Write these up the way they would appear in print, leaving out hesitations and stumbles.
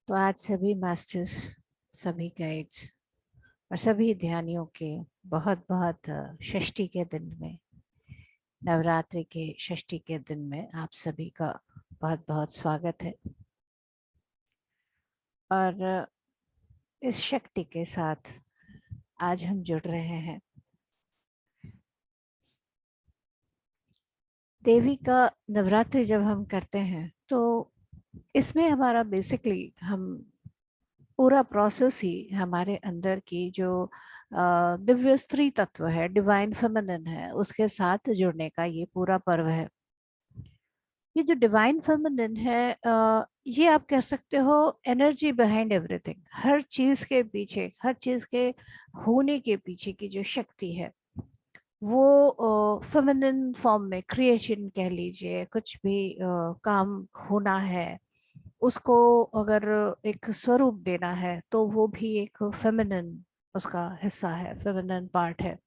तो आज सभी मास्टर्स, सभी गाइड्स और सभी ध्यानियों के बहुत बहुत षष्ठी के दिन में, नवरात्रि के षष्ठी के दिन में आप सभी का बहुत बहुत स्वागत है। और इस शक्ति के साथ आज हम जुड़ रहे हैं। देवी का नवरात्रि जब हम करते हैं तो इसमें हमारा बेसिकली हम पूरा प्रोसेस ही हमारे अंदर की जो दिव्य स्त्री तत्व है, डिवाइन फेमिनिन है, उसके साथ जुड़ने का ये पूरा पर्व है। ये जो डिवाइन फेमिनिन है, ये आप कह सकते हो एनर्जी बिहाइंड एवरीथिंग। हर चीज के पीछे, हर चीज के होने के पीछे की जो शक्ति है वो फेमिनिन फॉर्म में, क्रिएशन कह लीजिए, कुछ भी काम होना है उसको अगर एक स्वरूप देना है तो वो भी एक फेमिनिन उसका हिस्सा है, फेमिनिन पार्ट है।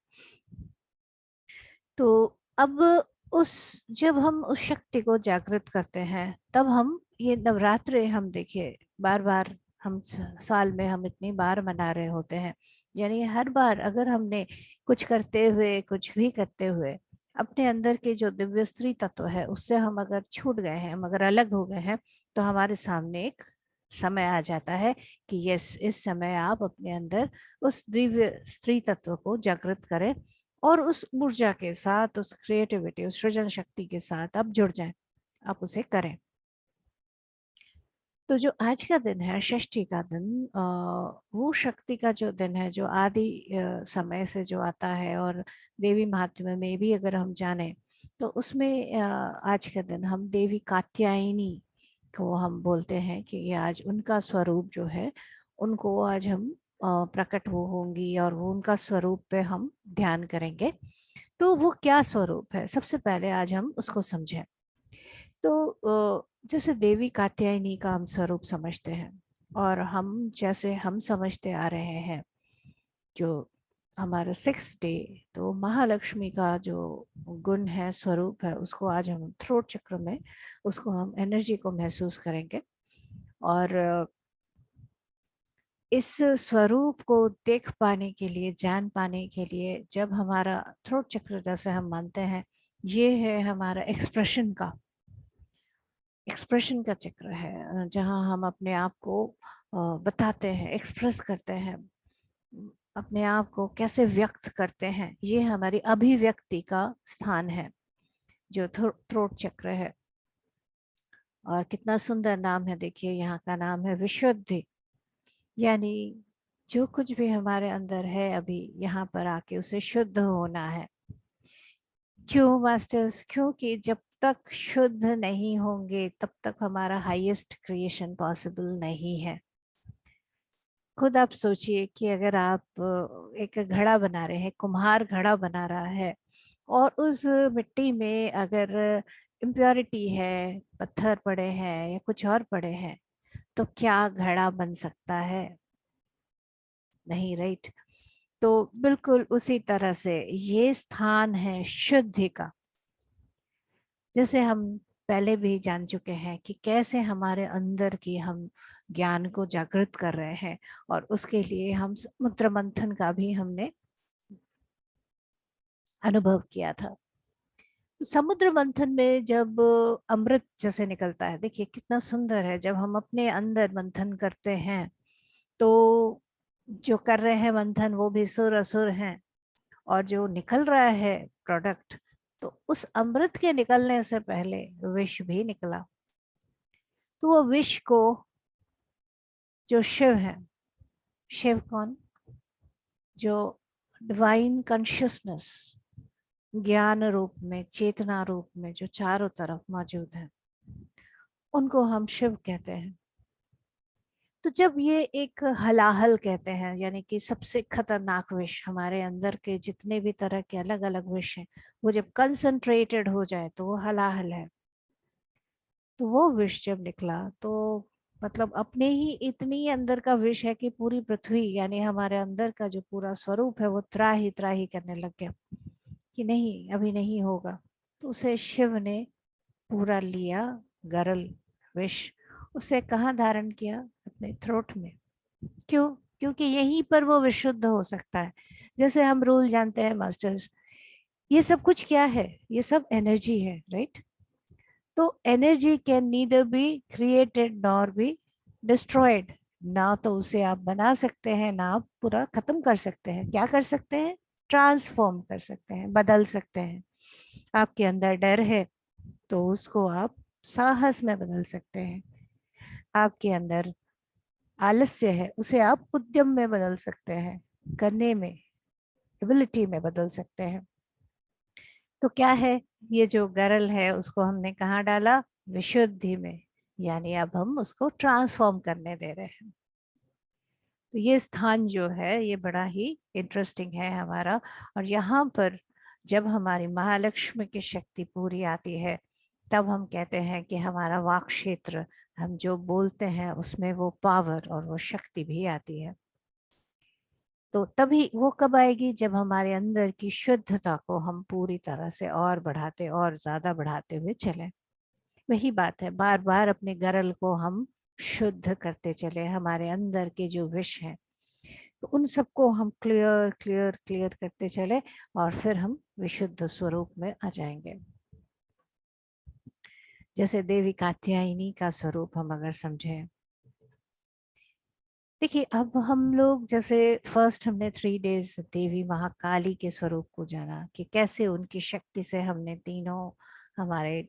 तो अब उस जब हम उस शक्ति को जागृत करते हैं तब हम ये नवरात्रे, हम देखिए बार बार हम साल में हम इतनी बार मना रहे होते हैं। यानी हर बार अगर हमने कुछ करते हुए, कुछ भी करते हुए अपने अंदर के जो दिव्य स्त्री तत्व है उससे हम अगर छूट गए हैं, हम अगर अलग हो गए हैं, तो हमारे सामने एक समय आ जाता है कि यस, इस समय आप अपने अंदर उस दिव्य स्त्री तत्व को जागृत करें और उस ऊर्जा के साथ, उस क्रिएटिविटी, उस सृजन शक्ति के साथ आप जुड़ जाएं, आप उसे करें। तो जो आज का दिन है, षष्ठी का दिन, वो शक्ति का जो दिन है, जो आदि समय से जो आता है। और देवी महात्म्य में भी अगर हम जाने तो उसमें आज का दिन हम देवी कात्यायनी को हम बोलते हैं कि ये आज उनका स्वरूप जो है, उनको आज हम प्रकट वो होंगी और वो उनका स्वरूप पे हम ध्यान करेंगे। तो वो क्या स्वरूप है, सबसे पहले आज हम उसको समझें। तो जैसे देवी कात्यायनी का हम स्वरूप समझते हैं, और हम जैसे हम समझते आ रहे हैं जो हमारा 6 डे, तो महालक्ष्मी का जो गुण है, स्वरूप है, उसको आज हम थ्रोट चक्र में उसको हम एनर्जी को महसूस करेंगे। और इस स्वरूप को देख पाने के लिए, जान पाने के लिए, जब हमारा थ्रोट चक्र, जैसे हम मानते हैं, ये है हमारा एक्सप्रेशन का चक्र है, जहाँ हम अपने आप को बताते हैं, एक्सप्रेस करते हैं, अपने आप को कैसे व्यक्त करते हैं, ये हमारी अभिव्यक्ति का स्थान है जो थ्रोट चक्र है। और कितना सुंदर नाम है, देखिए यहाँ का नाम है विशुद्धि। यानी जो कुछ भी हमारे अंदर है अभी यहाँ पर आके उसे शुद्ध होना है। क्यों मास्टर्स? क्योंकि जब तक शुद्ध नहीं होंगे तब तक हमारा हाईएस्ट क्रिएशन पॉसिबल नहीं है। खुद आप सोचिए कि अगर आप एक घड़ा बना रहे हैं, कुम्हार घड़ा बना रहा है, और उस मिट्टी में अगर इम्प्योरिटी है, पत्थर पड़े हैं या कुछ और पड़े हैं, तो क्या घड़ा बन सकता है? नहीं, राइट? तो बिल्कुल उसी तरह से ये स्थान है शुद्धि का। जैसे हम पहले भी जान चुके हैं कि कैसे हमारे अंदर की हम ज्ञान को जागृत कर रहे हैं, और उसके लिए हम समुद्र मंथन का भी हमने अनुभव किया था। तो समुद्र मंथन में जब अमृत जैसे निकलता है, देखिए कितना सुंदर है। जब हम अपने अंदर मंथन करते हैं तो जो कर रहे हैं मंथन वो भी सुर असुर हैं, और जो निकल रहा है प्रोडक्ट, तो उस अमृत के निकलने से पहले विष भी निकला। तो वो विष को, जो शिव है, शिव कौन? जो डिवाइन कॉन्शियसनेस, ज्ञान रूप में, चेतना रूप में जो चारों तरफ मौजूद है, उनको हम शिव कहते हैं। तो जब ये एक हलाहल कहते हैं, यानी कि सबसे खतरनाक विष, हमारे अंदर के जितने भी तरह के अलग अलग विष हैं, वो जब कंसंट्रेटेड हो जाए तो वो हलाहल है। तो वो विष जब निकला तो मतलब अपने ही इतनी अंदर का विष है कि पूरी पृथ्वी, यानी हमारे अंदर का जो पूरा स्वरूप है, वो त्राही त्राही करने लग गया कि नहीं, अभी नहीं होगा। तो उसे शिव ने पूरा लिया, गरल विष, उसे कहाँ धारण किया? अपने थ्रोट में। क्यों? क्योंकि यहीं पर वो विशुद्ध हो सकता है। जैसे हम रूल जानते हैं मास्टर्स, ये सब कुछ क्या है? ये सब एनर्जी है, राइट? तो energy can neither be created nor be destroyed. ना तो उसे आप बना सकते हैं, ना आप पूरा खत्म कर सकते हैं। क्या कर सकते हैं? ट्रांसफॉर्म कर सकते हैं, बदल सकते हैं। आपके अंदर डर है तो उसको आप साहस में बदल सकते हैं। आपके अंदर आलस्य है, उसे आप उद्यम में बदल सकते हैं, करने में, एबिलिटी में बदल सकते हैं। तो क्या है? ये जो गरल है उसको हमने कहाँ डाला? विशुद्धि में। यानी अब हम उसको ट्रांसफॉर्म करने दे रहे हैं। तो ये स्थान जो है ये बड़ा ही इंटरेस्टिंग है हमारा। और यहाँ पर जब हमारी महालक्ष्मी की शक्ति पूरी आती है, तब हम कहते हैं कि हमारा वाक क्षेत्र, हम जो बोलते हैं उसमें वो पावर और वो शक्ति भी आती है। तो तभी वो कब आएगी? जब हमारे अंदर की शुद्धता को हम पूरी तरह से और बढ़ाते और ज्यादा बढ़ाते हुए चले। वही बात है, बार बार अपने गरल को हम शुद्ध करते चले। हमारे अंदर के जो विष हैं तो उन सबको हम क्लियर क्लियर क्लियर करते चले, और फिर हम विशुद्ध स्वरूप में आ जाएंगे। जैसे देवी कात्यायनी का स्वरूप हम अगर समझें, देखिए अब हम लोग जैसे फर्स्ट हमने 3 डेज देवी महाकाली के स्वरूप को जाना कि कैसे उनकी शक्ति से हमने तीनों हमारे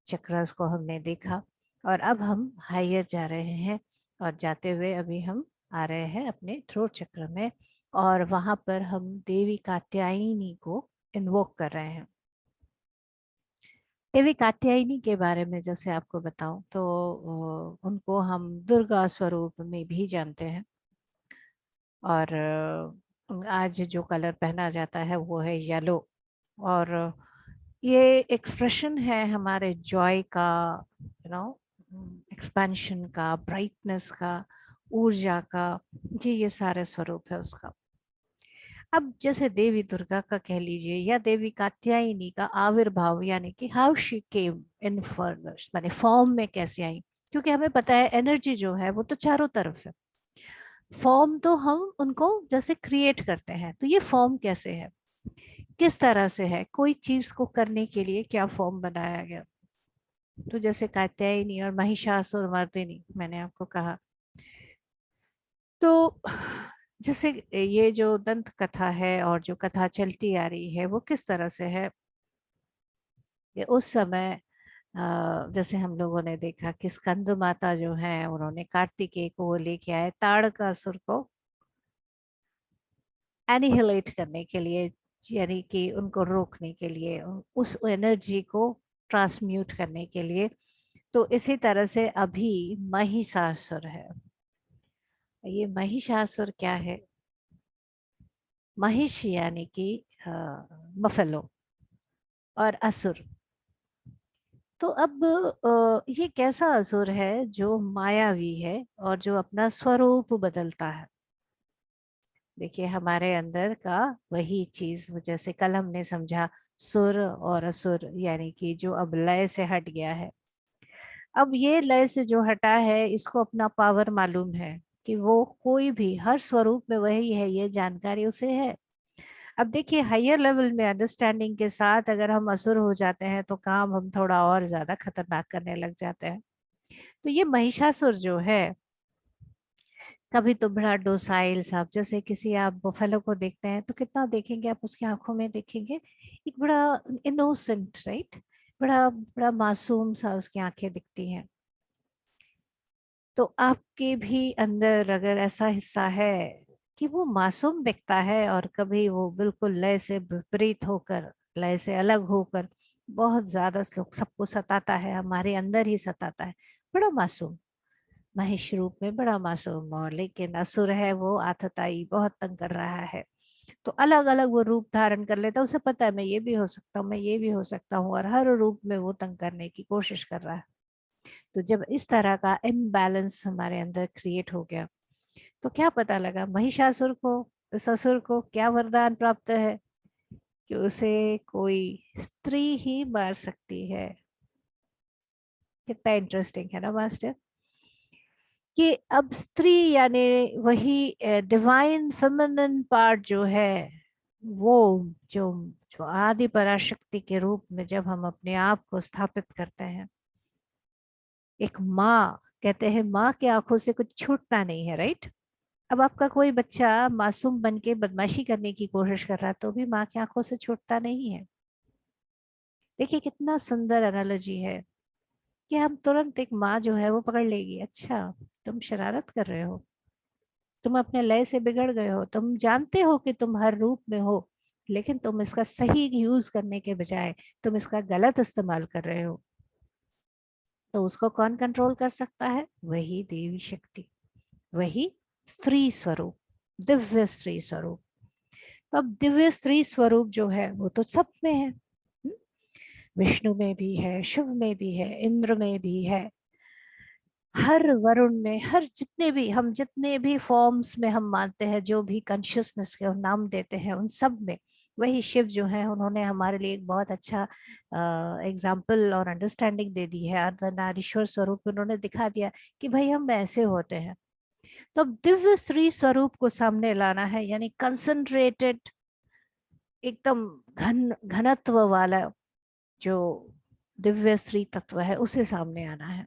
चक्रस को हमने देखा। और अब हम हायर जा रहे हैं, और जाते हुए अभी हम आ रहे हैं अपने थ्रोट चक्र में, और वहां पर हम देवी कात्यायनी को इन्वोक कर रहे हैं। देवी कात्यायनी के बारे में जैसे आपको बताऊं तो उनको हम दुर्गा स्वरूप में भी जानते हैं। और आज जो कलर पहना जाता है वो है येलो। और ये एक्सप्रेशन है हमारे जॉय का, नो, एक्सपेंशन का, ब्राइटनेस का, ऊर्जा का। ये सारे स्वरूप है उसका। अब जैसे देवी दुर्गा का कह लीजिए, या देवी कात्यायनी का आविर्भाव, यानी कि how she came in formers, माने फॉर्म में कैसे आई। क्योंकि हमें पता है एनर्जी जो है वो तो चारों तरफ है। फॉर्म तो हम उनको जैसे क्रिएट करते हैं, तो ये फॉर्म कैसे है, किस तरह से है, कोई चीज को करने के लिए क्या फॉर्म बनाया गया। तो जैसे कात्यायनी और महिषासुर मर्दिनी मैंने आपको कहा। तो जैसे ये जो दंत कथा है और जो कथा चलती आ रही है वो किस तरह से है कि उस समय जैसे हम लोगों ने देखा कि स्कंद माता जो है उन्होंने कार्तिकेय को वो लेके आए ताड़कासुर को एनिहिलेट करने के लिए, यानी कि उनको रोकने के लिए, उस एनर्जी को ट्रांसम्यूट करने के लिए। तो इसी तरह से अभी महिषासुर है। ये महिषासुर क्या है? महिष यानी कि बफेलो, और असुर। तो अब ये कैसा असुर है जो मायावी है और जो अपना स्वरूप बदलता है? देखिए हमारे अंदर का वही चीज, जैसे कल हमने समझा सुर और असुर, यानी कि जो अब लय से हट गया है। अब ये लय से जो हटा है इसको अपना पावर मालूम है कि वो कोई भी हर स्वरूप में वही है, ये जानकारी उसे है। अब देखिए हायर लेवल में अंडरस्टैंडिंग के साथ अगर हम असुर हो जाते हैं तो काम हम थोड़ा और ज्यादा खतरनाक करने लग जाते हैं। तो ये महिषासुर जो है, कभी तो बड़ा डोसाइल साहब, जैसे किसी आप बुफेलो को देखते हैं तो कितना देखेंगे आप उसकी आंखों में, देखेंगे एक बड़ा इनोसेंट, राइट, बड़ा बड़ा मासूम सा उसकी आंखें दिखती हैं। तो आपके भी अंदर अगर ऐसा हिस्सा है कि वो मासूम दिखता है, और कभी वो बिल्कुल लय से विपरीत होकर, लय से अलग होकर बहुत ज्यादा लोग सबको सताता है, हमारे अंदर ही सताता है, बड़ा मासूम, महेश रूप में बड़ा मासूम, और लेकिन असुर है वो आतताई, बहुत तंग कर रहा है। तो अलग अलग वो रूप धारण कर लेता है, उसे पता है मैं ये भी हो सकता हूँ, मैं ये भी हो सकता हूँ, और हर रूप में वो तंग करने की कोशिश कर रहा है। तो जब इस तरह का इम्बैलेंस हमारे अंदर क्रिएट हो गया, तो क्या पता लगा महिषासुर को, इस असुर को क्या वरदान प्राप्त है कि उसे कोई स्त्री ही मार सकती है। कितना इंटरेस्टिंग है ना मास्टर। कि अब स्त्री यानी वही डिवाइन फेमिनिन पार्ट जो है, वो जो जो आदि पराशक्ति के रूप में जब हम अपने आप को स्थापित करते हैं, एक माँ, कहते हैं माँ की आंखों से कुछ छूटता नहीं है, राइट। अब आपका कोई बच्चा मासूम बन के बदमाशी करने की कोशिश कर रहा है तो भी माँ की आंखों से छूटता नहीं है। देखिए कितना सुंदर एनालॉजी है कि हम तुरंत एक माँ जो है वो पकड़ लेगी, अच्छा तुम शरारत कर रहे हो, तुम अपने लय से बिगड़ गए हो, तुम जानते हो कि तुम हर रूप में हो, लेकिन तुम इसका सही यूज करने के बजाय तुम इसका गलत इस्तेमाल कर रहे हो। तो उसको कौन कंट्रोल कर सकता है? वही देवी शक्ति, वही स्त्री स्वरूप, दिव्य स्त्री स्वरूप। तो अब दिव्य स्त्री स्वरूप जो है वो तो सब में है, विष्णु में भी है, शिव में भी है, इंद्र में भी है, हर वरुण में, हर जितने भी हम जितने भी फॉर्म्स में हम मानते हैं, जो भी कॉन्शियसनेस के नाम देते हैं, उन सब में वही शिव जो है, उन्होंने हमारे लिए एक बहुत अच्छा एग्जाम्पल और अंडरस्टैंडिंग दे दी है। अर्धनारीश्वर स्वरूप उन्होंने दिखा दिया कि भाई हम ऐसे होते हैं। तो अब दिव्य स्त्री स्वरूप को सामने लाना है, यानी कंसंट्रेटेड, एकदम घनत्व वाला जो दिव्य स्त्री तत्व है उसे सामने आना है।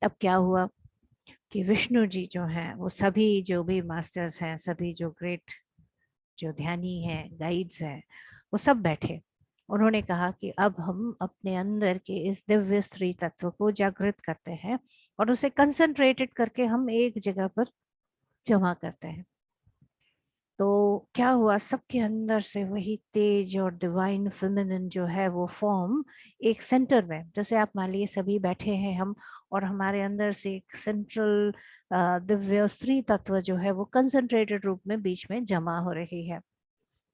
तब क्या हुआ कि विष्णु जी जो हैं, वो सभी जो भी मास्टर्स हैं, सभी जो ग्रेट जो ध्यानी हैं, गाइड्स हैं, वो सब बैठे। उन्होंने कहा कि अब हम अपने अंदर के इस दिव्य स्त्री तत्व को जागृत करते हैं और उसे कंसंट्रेटेड करके हम एक जगह पर जमा करते हैं। तो क्या हुआ, सबके अंदर से वही तेज और डिवाइन फेमिनिन जो है वो फॉर्म एक सेंटर में, जैसे आप मान लीजिए सभी बैठे हैं हम, और हमारे अंदर से एक सेंट्रल दिव्य स्त्री तत्व जो है वो कंसंट्रेटेड रूप में बीच में जमा हो रही है।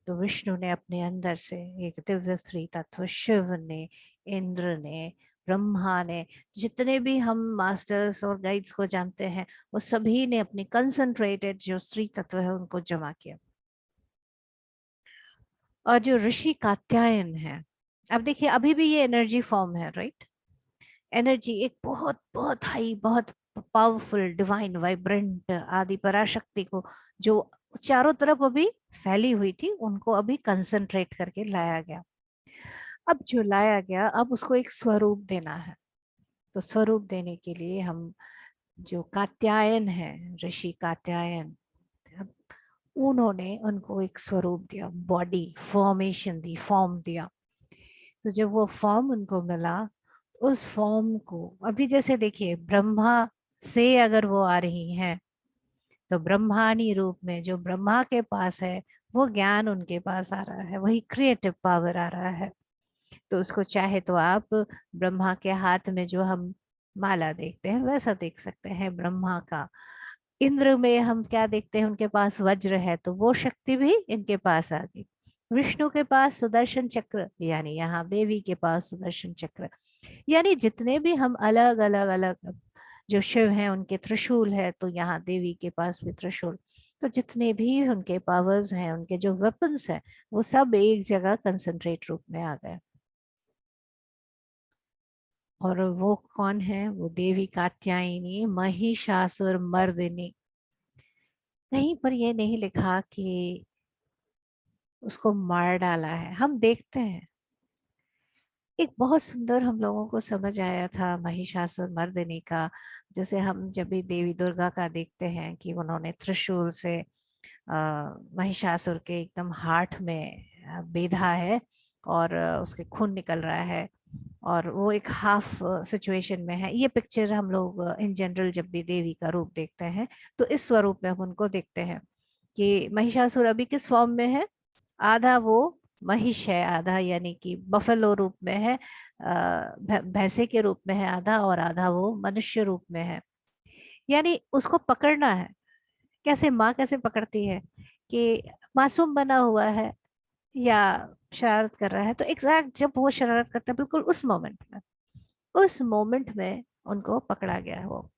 तो विष्णु ने अपने अंदर से एक दिव्य स्त्री तत्व, शिव ने, इंद्र ने, ब्रह्मा ने, जितने भी हम मास्टर्स और गाइड्स को जानते हैं, वो सभी ने अपनी कंसंट्रेटेड जो स्त्री तत्व है उनको जमा किया। और जो ऋषि कात्यायन है, अब देखिए अभी भी ये एनर्जी फॉर्म है, राइट। एनर्जी एक बहुत बहुत हाई, बहुत पावरफुल, डिवाइन, वाइब्रेंट आदि पराशक्ति को जो चारों तरफ अभी फैली हुई थी, उनको अभी कंसंट्रेट करके लाया गया। अब जो लाया गया, अब उसको एक स्वरूप देना है। तो स्वरूप देने के लिए हम जो कात्यायन है, ऋषि कात्यायन, उन्होंने उनको एक स्वरूप दिया, बॉडी फॉर्मेशन दी, फॉर्म दिया। तो जब वो फॉर्म उनको मिला, उस फॉर्म को अभी जैसे देखिए ब्रह्मा से अगर वो आ रही हैं, तो ब्रह्मानी रूप में जो ब्रह्मा के पास है, वो ज्ञान उनके पास आ रहा है, वही क्रिएटिव पावर आ रहा है। तो उसको चाहे तो आप ब्रह्मा के हाथ में जो हम माला देखते हैं वैसा देख सकते हैं, ब्रह्मा का। इंद्र में हम क्या देखते हैं, उनके पास वज्र है, तो वो शक्ति भी इनके पास आ गई। विष्णु के पास सुदर्शन चक्र, यानी यहाँ देवी के पास सुदर्शन चक्र, यानी जितने भी हम अलग अलग अलग जो शिव हैं उनके त्रिशूल है, तो यहाँ देवी के पास भी त्रिशूल। तो जितने भी उनके पावर्स हैं, उनके जो वेपन्स हैं, वो सब एक जगह कंसंट्रेट रूप में आ गए। और वो कौन है? वो देवी कात्यायनी महिषासुर मर्दिनी। कहीं पर ये नहीं लिखा कि उसको मार डाला है, हम देखते हैं एक बहुत सुंदर हम लोगों को समझ आया था महिषासुर मर्दिनी का। जैसे हम जब भी देवी दुर्गा का देखते हैं कि उन्होंने त्रिशूल से महिषासुर के एकदम हार्ट में बेधा है, और उसके खून निकल रहा है, और वो एक हाफ सिचुएशन में है। ये पिक्चर हम लोग इन जनरल जब भी देवी का रूप देखते हैं, तो इस स्वरूप में हम उनको देखते हैं कि महिषासुर अभी किस फॉर्म में है। आधा वो महिष है, आधा यानी कि बफेलो रूप में है, भैंसे के रूप में है आधा, और आधा वो मनुष्य रूप में है। यानी उसको पकड़ना है। कैसे माँ कैसे पकड़ती है कि मासूम बना हुआ है या शरारत कर रहा है, तो एग्जैक्ट जब वो शरारत करता है बिल्कुल उस मोमेंट में उनको पकड़ा गया है वो।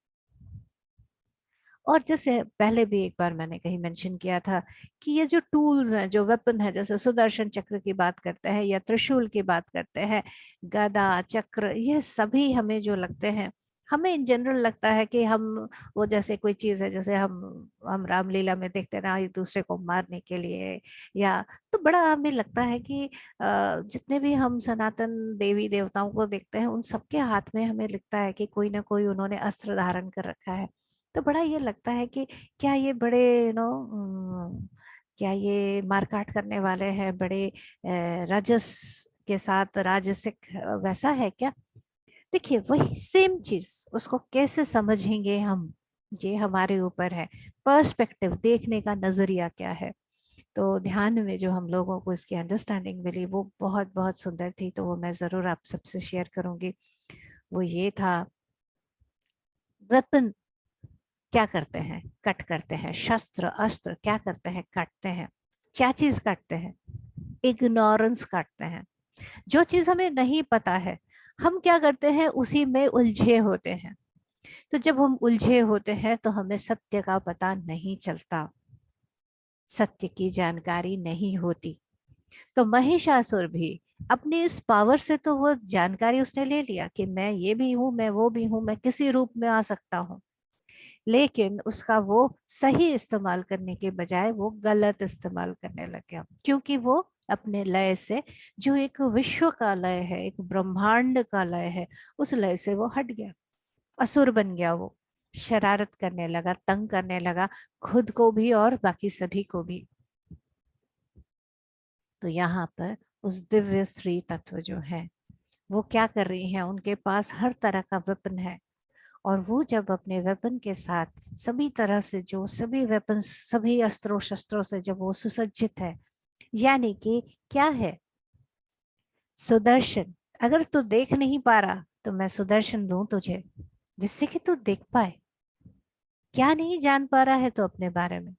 और जैसे पहले भी एक बार मैंने कहीं मेंशन किया था कि ये जो टूल्स हैं, जो वेपन है, जैसे सुदर्शन चक्र की बात करते हैं या त्रिशूल की बात करते हैं, गदा, चक्र, ये सभी हमें जो लगते हैं, हमें इन जनरल लगता है कि हम वो जैसे कोई चीज है, जैसे हम रामलीला में देखते हैं ना, एक दूसरे को मारने के लिए, या तो बड़ा हमें लगता है कि जितने भी हम सनातन देवी देवताओं को देखते हैं, उन सबके हाथ में हमें लगता है कि कोई ना कोई उन्होंने अस्त्र धारण कर रखा है। तो बड़ा ये लगता है कि क्या ये बड़े क्या ये मारकाट करने वाले हैं, बड़े राजस के साथ राजसिक वैसा है क्या? देखिए वही सेम चीज उसको कैसे समझेंगे हम, ये हमारे ऊपर है। पर्सपेक्टिव, देखने का नजरिया क्या है। तो ध्यान में जो हम लोगों को इसकी अंडरस्टैंडिंग मिली वो बहुत बहुत सुंदर थी, तो वो मैं जरूर आप सबसे शेयर करूंगी। वो ये था, वेपन क्या करते हैं? कट करते हैं। शस्त्र अस्त्र क्या करते हैं? काटते हैं। क्या चीज काटते हैं? इग्नोरेंस काटते हैं। जो चीज हमें नहीं पता है, हम क्या करते हैं, उसी में उलझे होते हैं। तो जब हम उलझे होते हैं तो हमें सत्य का पता नहीं चलता, सत्य की जानकारी नहीं होती। तो महिषासुर भी अपनी इस पावर से तो वो जानकारी उसने ले लिया कि मैं ये भी हूं, मैं वो भी हूं, मैं किसी रूप में आ सकता हूँ। लेकिन उसका वो सही इस्तेमाल करने के बजाय वो गलत इस्तेमाल करने लग गया, क्योंकि वो अपने लय से, जो एक विश्व का लय है, एक ब्रह्मांड का लय है, उस लय से वो हट गया, असुर बन गया। वो शरारत करने लगा, तंग करने लगा, खुद को भी और बाकी सभी को भी। तो यहाँ पर उस दिव्य स्त्री तत्व जो है, वो क्या कर रही है, उनके पास हर तरह का वेपन है। और वो जब अपने वेपन के साथ सभी तरह से, जो सभी वेपन, सभी अस्त्रों शस्त्रों से जब वो सुसज्जित है, यानी कि क्या है, सुदर्शन। अगर तू देख नहीं पा रहा तो मैं सुदर्शन दूं तुझे, जिससे कि तू देख पाए। क्या नहीं जान पा रहा है तो अपने बारे में?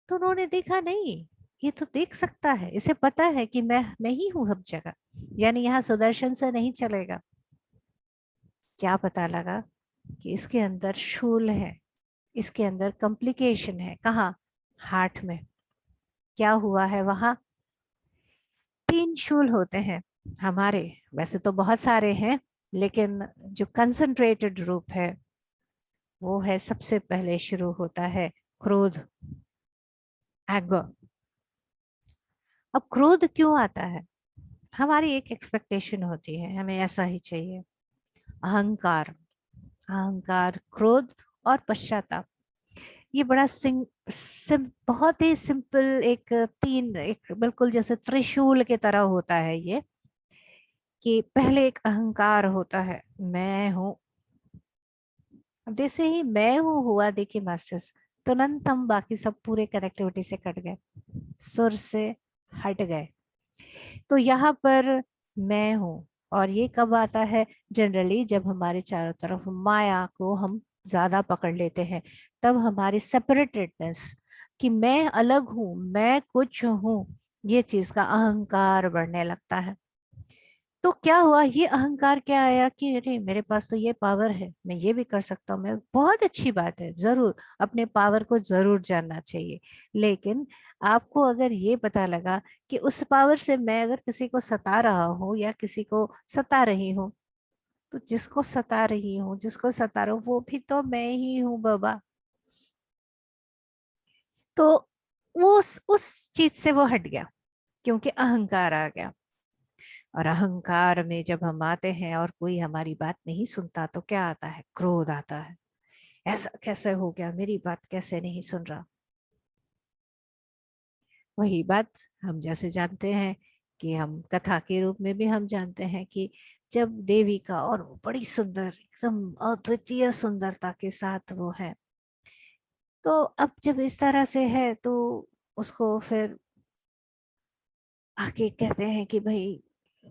तो उन्होंने देखा नहीं, ये तो देख सकता है, इसे पता है कि मैं ही हूं सब जगह, यानी यहाँ सुदर्शन से नहीं चलेगा। क्या पता लगा कि इसके अंदर शूल है, इसके अंदर कॉम्प्लिकेशन है। कहाँ? हार्ट में। क्या हुआ है वहां? 3 शूल होते हैं हमारे, वैसे तो बहुत सारे हैं, लेकिन जो कंसंट्रेटेड रूप है वो है, सबसे पहले शुरू होता है क्रोध, एगर। अब क्रोध क्यों आता है? हमारी एक एक्सपेक्टेशन होती है, हमें ऐसा ही चाहिए। अहंकार, अहंकार, क्रोध और पश्चाताप, ये बड़ा बहुत ही सिंपल एक तीन, एक बिल्कुल जैसे त्रिशूल की तरह होता है ये। कि पहले एक अहंकार होता है, मैं हूँ। अब जैसे ही मैं हूँ हुआ, देखिए मास्टर्स, तुरंत हम बाकी सब पूरे कनेक्टिविटी से कट गए, सुर से हट गए। तो यहाँ पर मैं हूँ, और ये कब आता है? जनरली जब हमारे चारों तरफ माया को हम ज्यादा पकड़ लेते हैं, तब हमारी सेपरेटेडनेस, कि मैं अलग हूँ, मैं कुछ हूँ, ये चीज का अहंकार बढ़ने लगता है। तो क्या हुआ, ये अहंकार क्या आया कि अरे मेरे पास तो ये पावर है, मैं ये भी कर सकता हूँ, मैं बहुत अच्छी बात है, जरूर अपने पावर को जरूर जानना चाहिए। लेकिन आपको अगर ये पता लगा कि उस पावर से मैं अगर किसी को सता रहा हूँ या किसी को सता रही हूँ, तो जिसको सता रही हूँ, जिसको सता रहा हूँ, वो भी तो मैं ही हूँ बाबा। तो वो उस चीज से वो हट गया, क्योंकि अहंकार आ गया। और अहंकार में जब हम आते हैं और कोई हमारी बात नहीं सुनता, तो क्या आता है? क्रोध आता है। ऐसा कैसे हो गया, मेरी बात कैसे नहीं सुन रहा? वही बात हम जैसे जानते हैं, कि हम कथा के रूप में भी हम जानते हैं कि जब देवी का, और वो बड़ी सुंदर, एकदम अद्वितीय सुंदरता के साथ वो है, तो अब जब इस तरह से है तो उसको फिर आके कहते हैं कि भाई,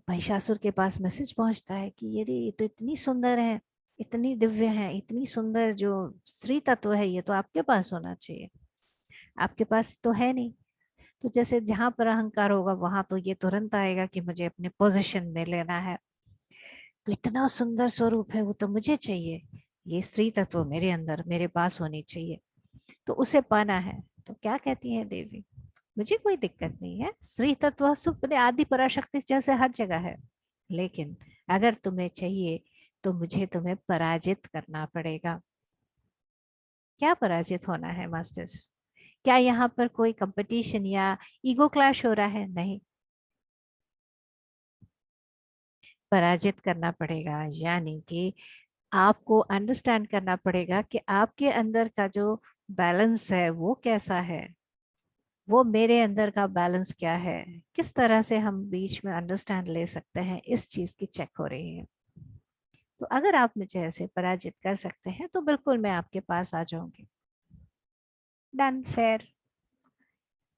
महिषासुर के पास मैसेज पहुंचता है कि ये तो इतनी सुंदर है, इतनी दिव्य है, इतनी सुंदर जो स्त्री तत्व है, ये तो आपके पास होना चाहिए, आपके पास तो है नहीं। तो जैसे जहां पर अहंकार होगा वहां तो ये तुरंत आएगा कि मुझे अपने पोजीशन में लेना है, तो इतना सुंदर स्वरूप है वो तो मुझे चाहिए, ये स्त्री तत्व मेरे अंदर, मेरे पास होनी चाहिए, तो उसे पाना है। तो क्या कहती है देवी? मुझे कोई दिक्कत नहीं है, स्त्री तत्व सुपने आदि पराशक्ति जैसे हर जगह है, लेकिन अगर तुम्हें चाहिए तो मुझे तुम्हें पराजित करना पड़ेगा। क्या पराजित होना है मास्टर्स? क्या यहाँ पर कोई कंपटीशन या ईगो क्लैश हो रहा है? नहीं, पराजित करना पड़ेगा। यानी कि आपको अंडरस्टैंड करना पड़ेगा कि आपके अंदर का जो बैलेंस है वो कैसा है, वो मेरे अंदर का बैलेंस क्या है, किस तरह से हम बीच में अंडरस्टैंड ले सकते हैं, इस चीज की चेक हो रही है। तो अगर आप मुझे ऐसे पराजित कर सकते हैं तो बिल्कुल मैं आपके पास आ जाऊंगी। Done, fair.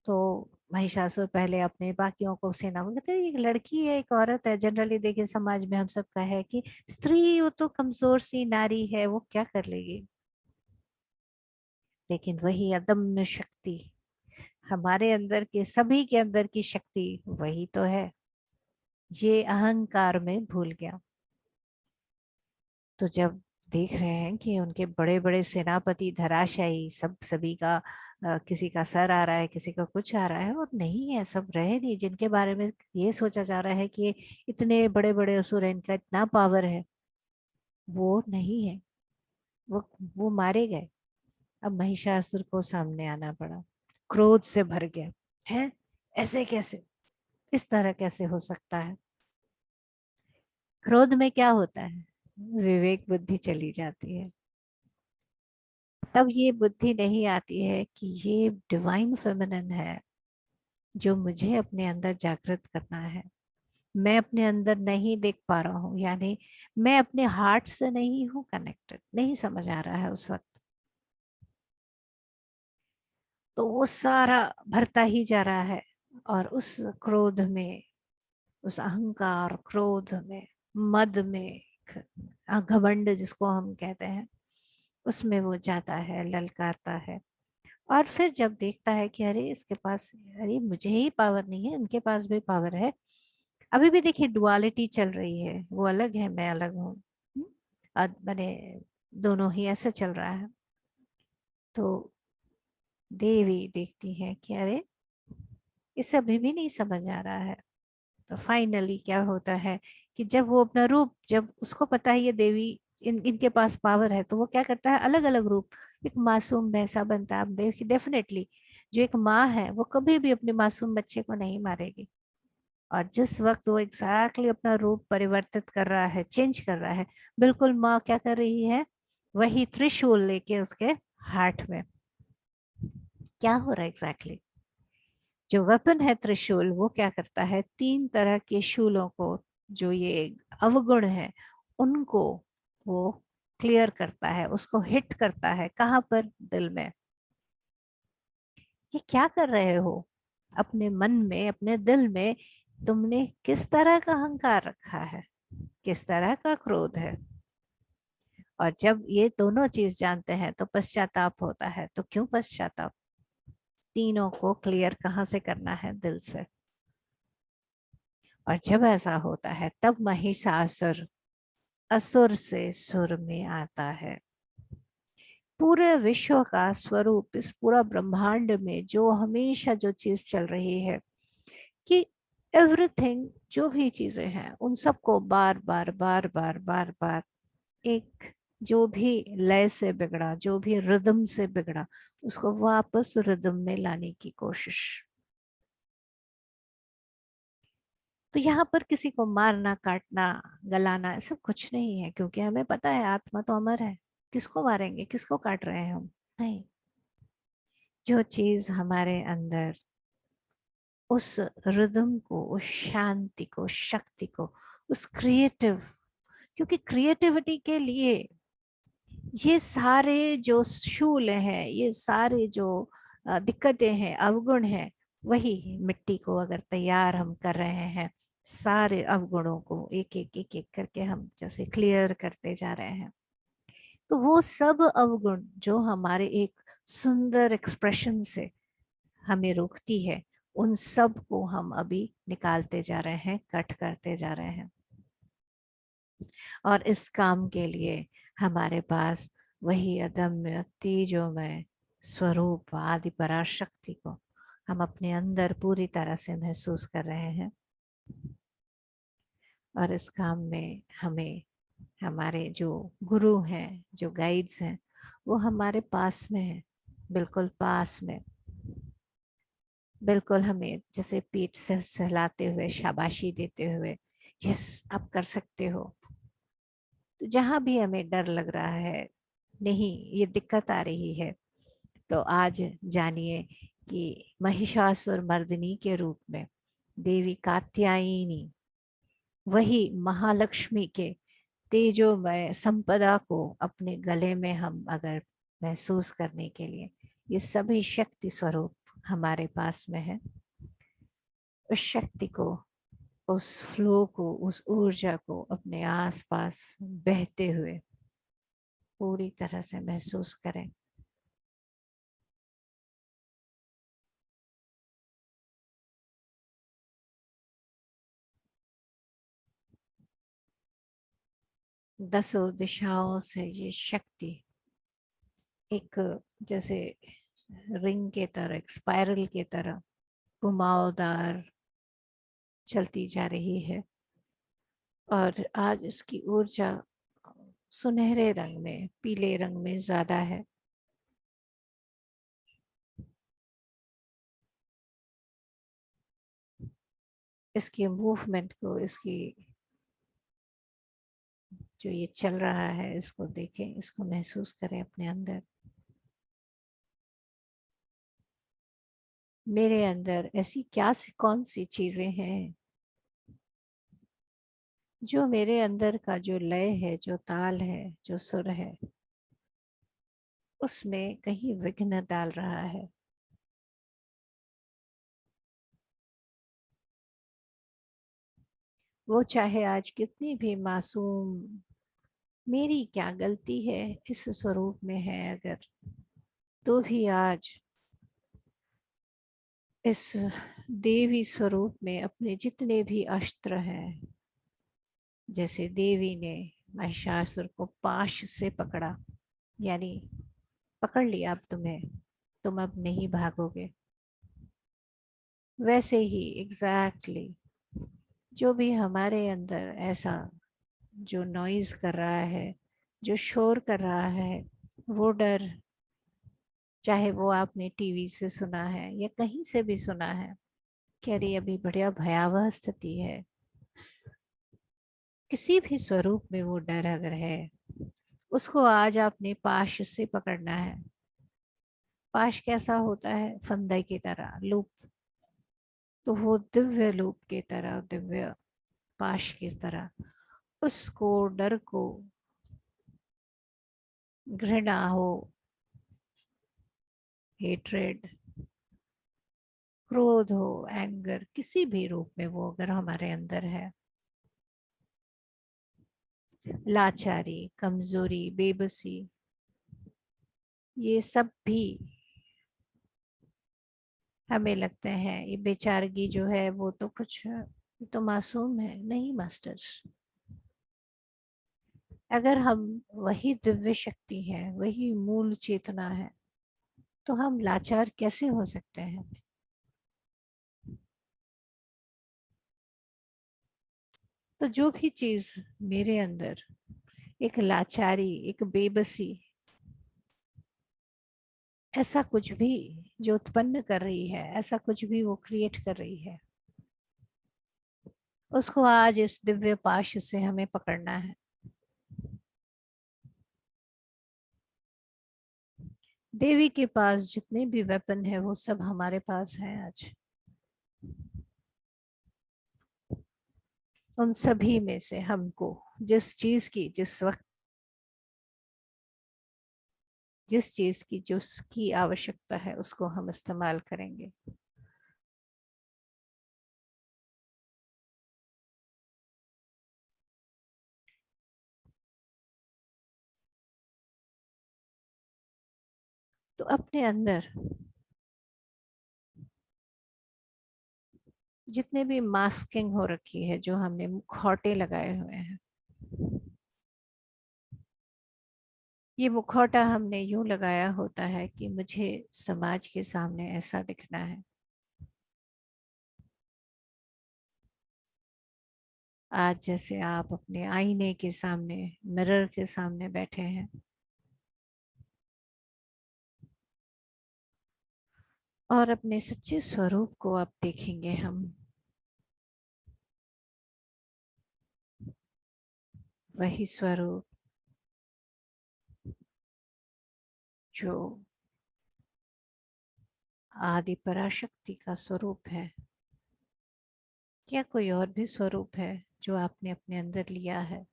तो महिषासुर पहले अपने बाकियों को सेना में कहते हैं, एक लड़की है, एक औरत है। जनरली देखिए समाज में हम सबका है कि स्त्री वो तो कमजोर सी नारी है, वो क्या कर लेगी। लेकिन वही अदम्य शक्ति, हमारे अंदर के सभी के अंदर की शक्ति वही तो है। ये अहंकार में भूल गया। तो जब देख रहे हैं कि उनके बड़े बड़े सेनापति धराशायी, सब सभी का किसी का सर आ रहा है, किसी का कुछ आ रहा है, और नहीं है, सब रहे नहीं जिनके बारे में ये सोचा जा रहा है कि ये इतने बड़े बड़े असुर हैं, इनका इतना पावर है, वो नहीं है। वो वो मारे गए। अब महिषासुर को सामने आना पड़ा, क्रोध से भर गया है। ऐसे कैसे, इस तरह कैसे हो सकता है? क्रोध में क्या होता है, विवेक बुद्धि चली जाती है। तब ये बुद्धि नहीं आती है कि ये डिवाइन फेमिनिन है जो मुझे अपने अंदर जागृत करना है। मैं अपने अंदर नहीं देख पा रहा हूँ, यानी मैं अपने हार्ट से नहीं हूँ कनेक्टेड, नहीं समझ आ रहा है उस वक्त। तो वो सारा भरता ही जा रहा है, और उस क्रोध में, उस अहंकार क्रोध में, मद में, घमंड जिसको हम कहते हैं, उसमें वो जाता है, ललकारता है। और फिर जब देखता है कि अरे इसके पास, अरे मुझे ही पावर नहीं है, इनके पास भी पावर है। अभी भी देखिए डुअलिटी चल रही है, वो अलग है, मैं अलग हूँ। और मैंने दोनों ही ऐसे चल रहा है। तो देवी देखती है कि अरे इसे अभी भी नहीं समझ आ रहा है। तो फाइनली क्या होता है कि जब वो अपना रूप, जब उसको पता है ये देवी, इनके पास पावर है, तो वो क्या करता है, अलग अलग रूप, एक मासूम भैंसा बनता है। आप देखिए डेफिनेटली जो एक माँ है वो कभी भी अपने मासूम बच्चे को नहीं मारेगी। और जिस वक्त वो एग्जैक्टली अपना रूप परिवर्तित कर रहा है, चेंज कर रहा है, बिल्कुल माँ क्या कर रही है, वही त्रिशूल लेके उसके हाथ में। क्या हो रहा है एग्जैक्टली, जो वेपन है त्रिशूल, वो क्या करता है, तीन तरह के शूलों को, जो ये अवगुण है, उनको वो क्लियर करता है, उसको हिट करता है। कहाँ पर, दिल में। ये क्या कर रहे हो अपने मन में, अपने दिल में? तुमने किस तरह का अहंकार रखा है, किस तरह का क्रोध है? और जब ये दोनों चीज जानते हैं तो पश्चाताप होता है। तो क्यों पश्चाताप? तीनों को क्लियर कहाँ से करना है, दिल से। और जब ऐसा होता है तब महिषासुर असुर से सुर में आता है। पूरे विश्व का स्वरूप, इस पूरा ब्रह्मांड में जो हमेशा जो चीज चल रही है कि एवरीथिंग, जो भी चीजें हैं उन सबको बार बार बार बार बार बार एक, जो भी लय से बिगड़ा, जो भी रिदम से बिगड़ा, उसको वापस रिदम में लाने की कोशिश। तो यहाँ पर किसी को मारना, काटना, गलाना सब कुछ नहीं है, क्योंकि हमें पता है आत्मा तो अमर है। किसको मारेंगे, किसको काट रहे हैं हम? नहीं। जो चीज हमारे अंदर उस रिदम को, उस शांति को, शक्ति को, उस क्रिएटिव, क्योंकि क्रिएटिविटी के लिए ये सारे जो शूल हैं, ये सारे जो दिक्कतें हैं, अवगुण हैं, वही मिट्टी को अगर तैयार हम कर रहे हैं, सारे अवगुणों को एक एक एक एक करके हम जैसे क्लियर करते जा रहे हैं, तो वो सब अवगुण जो हमारे एक सुंदर एक्सप्रेशन से हमें रोकती है, उन सब को हम अभी निकालते जा रहे हैं, कट करते जा रहे हैं। और इस काम के लिए हमारे पास वही अदम्य तेजोमय स्वरूप आदि पराशक्ति को हम अपने अंदर पूरी तरह से महसूस कर रहे हैं। और इस काम में हमें हमारे जो गुरु हैं, जो गाइड्स हैं, वो हमारे पास में है, बिल्कुल पास में। बिल्कुल हमें जैसे पीठ से सहलाते हुए, शाबाशी देते हुए, यस आप कर सकते हो। तो जहां भी हमें डर लग रहा है, नहीं ये दिक्कत आ रही है, तो आज जानिए कि महिषासुर मर्दिनी के रूप में देवी कात्यायनी, वही महालक्ष्मी के तेजोमय संपदा को अपने गले में हम अगर महसूस करने के लिए, ये सभी शक्ति स्वरूप हमारे पास में है। उस शक्ति को, उस फ्लो को, उस ऊर्जा को अपने आसपास बहते हुए पूरी तरह से महसूस करें। दसों दिशाओं से ये शक्ति एक जैसे रिंग के तरह, एक स्पाइरल के तरह घुमावदार चलती जा रही है। और आज इसकी ऊर्जा सुनहरे रंग में, पीले रंग में ज्यादा है। इसकी मूवमेंट को, इसकी जो ये चल रहा है, इसको देखें, इसको महसूस करें अपने अंदर। मेरे अंदर ऐसी कौन सी चीजें हैं जो मेरे अंदर का जो लय है, जो ताल है, जो सुर है, उसमें कहीं विघ्न डाल रहा है। वो चाहे आज कितनी भी मासूम, मेरी क्या गलती है इस स्वरूप में है अगर, तो भी आज इस देवी स्वरूप में अपने जितने भी अस्त्र हैं, जैसे देवी ने महिषासुर को पाश से पकड़ा, यानी पकड़ लिया अब तुम्हें, तुम अब नहीं भागोगे, वैसे ही एग्जैक्टली जो भी हमारे अंदर ऐसा जो नॉइज कर रहा है, जो शोर कर रहा है, वो डर, चाहे वो आपने टीवी से सुना है या कहीं से भी सुना है कि अरे अभी बढ़िया भयावह स्थिति है, किसी भी स्वरूप में वो डर अगर है, उसको आज आपने पाश से पकड़ना है। पाश कैसा होता है? फंदे की तरह, लूप। तो वो दिव्य लूप की तरह, दिव्य पाश की तरह, उसको, डर को, घृणा हो, हेट्रेड, क्रोध हो, एंगर, किसी भी रूप में वो अगर हमारे अंदर है, लाचारी, कमजोरी, बेबसी, ये सब भी हमें लगते हैं ये बेचारगी जो है वो तो कुछ, ये तो मासूम है। नहीं मास्टर्स, अगर हम वही दिव्य शक्ति है, वही मूल चेतना है, तो हम लाचार कैसे हो सकते हैं? तो जो भी चीज मेरे अंदर एक लाचारी, एक बेबसी, ऐसा कुछ भी जो उत्पन्न कर रही है, ऐसा कुछ भी वो क्रिएट कर रही है, उसको आज इस दिव्य पाश से हमें पकड़ना है। देवी के पास जितने भी वेपन है वो सब हमारे पास हैं आज। उन सभी में से हमको जिस चीज की, जिस वक्त, जिस चीज की जो की आवश्यकता है, उसको हम इस्तेमाल करेंगे। तो अपने अंदर जितने भी मास्किंग हो रखी है, जो हमने मुखौटे लगाए हुए हैं, ये मुखौटा हमने यूं लगाया होता है कि मुझे समाज के सामने ऐसा दिखना है। आज जैसे आप अपने आईने के सामने, मिरर के सामने बैठे हैं और अपने सच्चे स्वरूप को अब देखेंगे हम। वही स्वरूप जो आदि पराशक्ति का स्वरूप है, या कोई और भी स्वरूप है जो आपने अपने अंदर लिया है।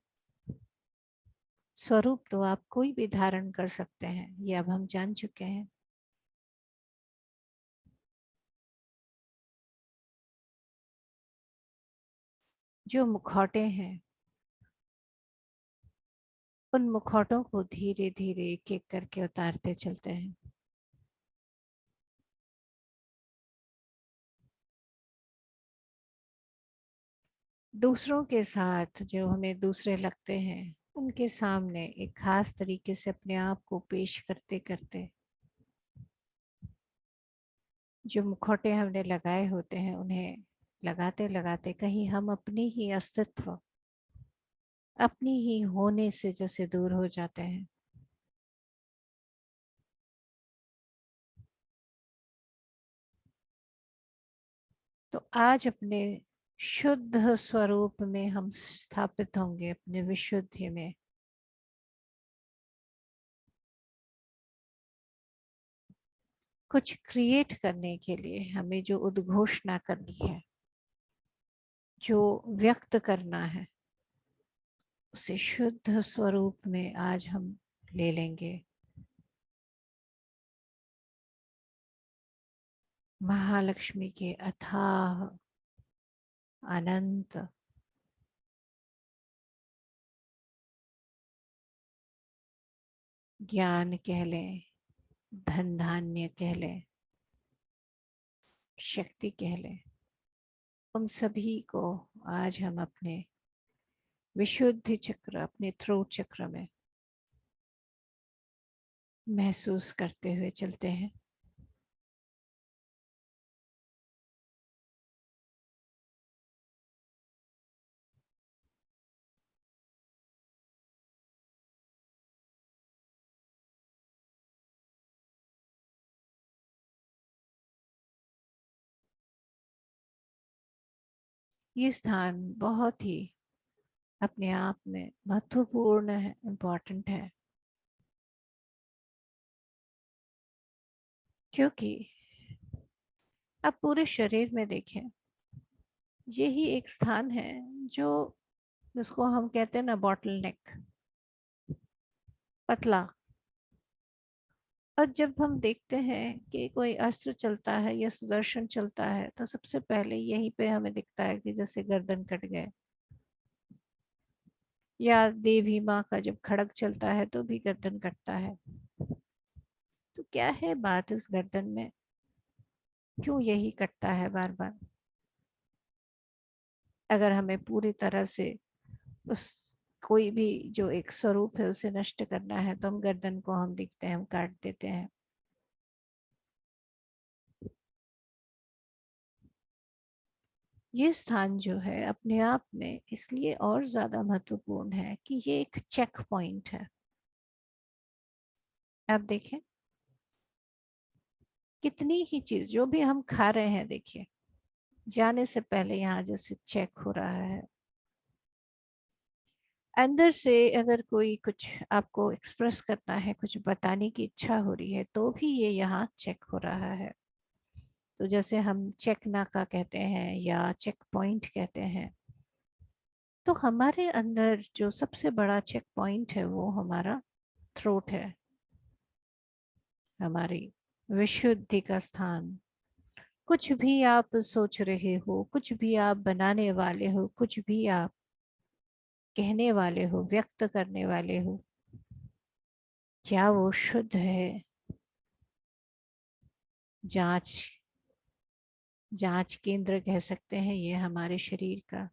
स्वरूप तो आप कोई भी धारण कर सकते हैं, ये अब हम जान चुके हैं। जो मुखौटे हैं, उन मुखौटों को धीरे धीरे एक एक करके उतारते चलते हैं। दूसरों के साथ जो हमें दूसरे लगते हैं, उनके सामने एक खास तरीके से अपने आप को पेश करते करते, जो मुखौटे हमने लगाए होते हैं उन्हें लगाते लगाते कहीं हम अपनी ही अस्तित्व, अपनी ही होने से जैसे दूर हो जाते हैं। तो आज अपने शुद्ध स्वरूप में हम स्थापित होंगे, अपने विशुद्धि में। कुछ क्रिएट करने के लिए हमें जो उद्घोषणा करनी है, जो व्यक्त करना है, उसे शुद्ध स्वरूप में आज हम ले लेंगे। महालक्ष्मी के अथाह अनंत ज्ञान कह लें, धन धान्य कह लें, शक्ति कह लें, उन सभी को आज हम अपने विशुद्धि चक्र, अपने थ्रोट चक्र में महसूस करते हुए चलते हैं। ये स्थान बहुत ही अपने आप में महत्वपूर्ण है, इम्पॉर्टेंट है, क्योंकि आप पूरे शरीर में देखें, यही एक स्थान है जो, जिसको हम कहते हैं ना बॉटल नेक, पतला। और जब हम देखते हैं कि कोई अस्त्र चलता है या सुदर्शन चलता है, तो सबसे पहले यहीं पे हमें दिखता है कि जैसे गर्दन कट गए, या देवी माँ का जब खड़ग चलता है तो भी गर्दन कटता है। तो क्या है बात इस गर्दन में, क्यों यही कटता है बार बार? अगर हमें पूरी तरह से उस कोई भी जो एक स्वरूप है उसे नष्ट करना है, तो हम गर्दन को हम देखते हैं, हम काट देते हैं। ये स्थान जो है अपने आप में इसलिए और ज्यादा महत्वपूर्ण है कि ये एक चेक पॉइंट है। आप देखें, कितनी ही चीज जो भी हम खा रहे हैं, देखिए जाने से पहले यहाँ जैसे चेक हो रहा है। अंदर से अगर कोई कुछ आपको एक्सप्रेस करना है, कुछ बताने की इच्छा हो रही है, तो भी ये यहाँ चेक हो रहा है। तो जैसे हम चेक नाका कहते हैं या चेक पॉइंट कहते हैं, तो हमारे अंदर जो सबसे बड़ा चेक पॉइंट है वो हमारा थ्रोट है, हमारी विशुद्धि का स्थान। कुछ भी आप सोच रहे हो, कुछ भी आप बनाने वाले हो, कुछ भी आप कहने वाले हो, व्यक्त करने वाले हो, क्या वो शुद्ध है? जांच, जांच केंद्र कह सकते हैं ये हमारे शरीर का।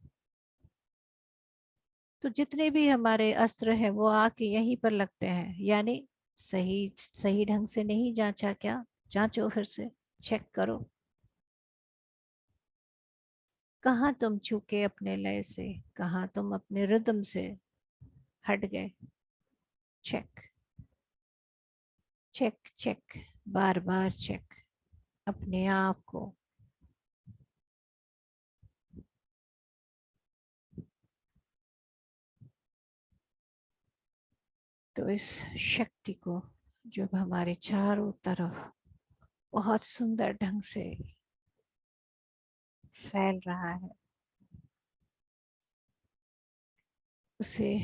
तो जितने भी हमारे अस्त्र हैं वो आके यहीं पर लगते हैं, यानी सही सही ढंग से नहीं जांचा क्या? जांचो, फिर से चेक करो। कहाँ तुम चूके अपने लय से, कहाँ तुम अपने रिदम से हट गए। चेक चेक चेक, बार बार चेक अपने आप को। तो इस शक्ति को जो हमारे चारों तरफ बहुत सुंदर ढंग से फैल रहा है, उसे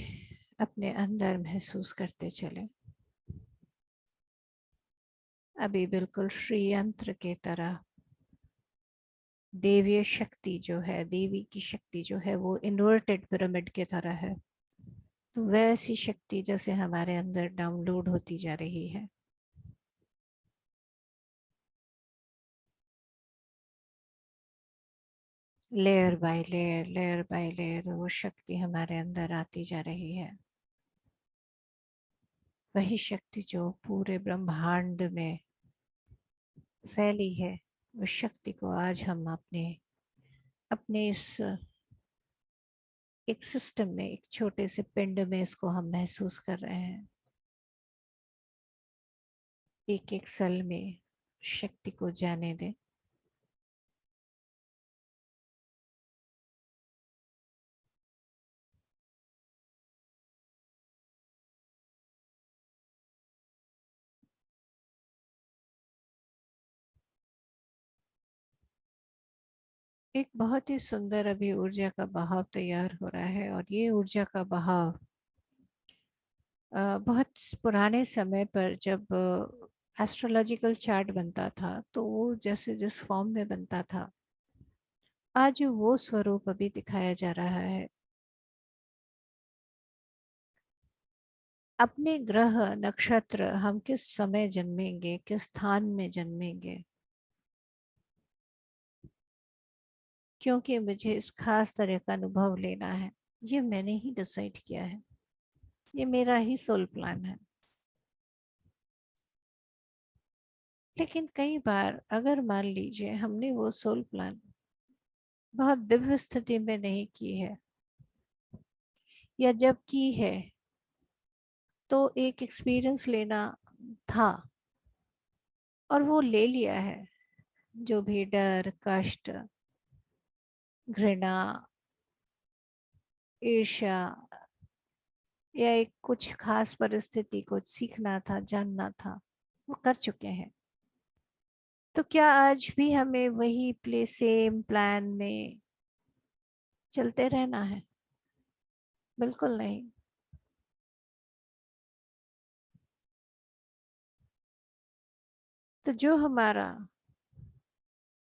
अपने अंदर महसूस करते चले। अभी बिल्कुल श्री यंत्र के तरह देवीय शक्ति जो है, देवी की शक्ति जो है वो इन्वर्टेड पिरामिड के तरह है। तो वैसी शक्ति जैसे हमारे अंदर डाउनलोड होती जा रही है। लेयर बाय लेयर वो शक्ति हमारे अंदर आती जा रही है। वही शक्ति जो पूरे ब्रह्मांड में फैली है, उस शक्ति को आज हम अपने अपने इस एक सिस्टम में, एक छोटे से पिंड में इसको हम महसूस कर रहे हैं। एक एक सेल में शक्ति को जाने दें। एक बहुत ही सुंदर अभी ऊर्जा का बहाव तैयार हो रहा है, और ये ऊर्जा का बहाव बहुत पुराने समय पर जब एस्ट्रोलॉजिकल चार्ट बनता था तो वो जैसे जिस फॉर्म में बनता था, आज वो स्वरूप अभी दिखाया जा रहा है। अपने ग्रह नक्षत्र, हम किस समय जन्मेंगे, किस स्थान में जन्मेंगे, क्योंकि मुझे इस खास तरह का अनुभव लेना है, ये मैंने ही डिसाइड किया है। ये मेरा ही सोल प्लान है। लेकिन कई बार अगर मान लीजिए हमने वो सोल प्लान बहुत दिव्य स्थिति में नहीं की है, या जब की है तो एक एक्सपीरियंस लेना था और वो ले लिया है, जो भी डर, कष्ट, घृणा, ईर्ष्या, या एक कुछ खास परिस्थिति को सीखना था, जानना था, वो कर चुके हैं। तो क्या आज भी हमें वही सेम प्लान में चलते रहना है? बिल्कुल नहीं। तो जो हमारा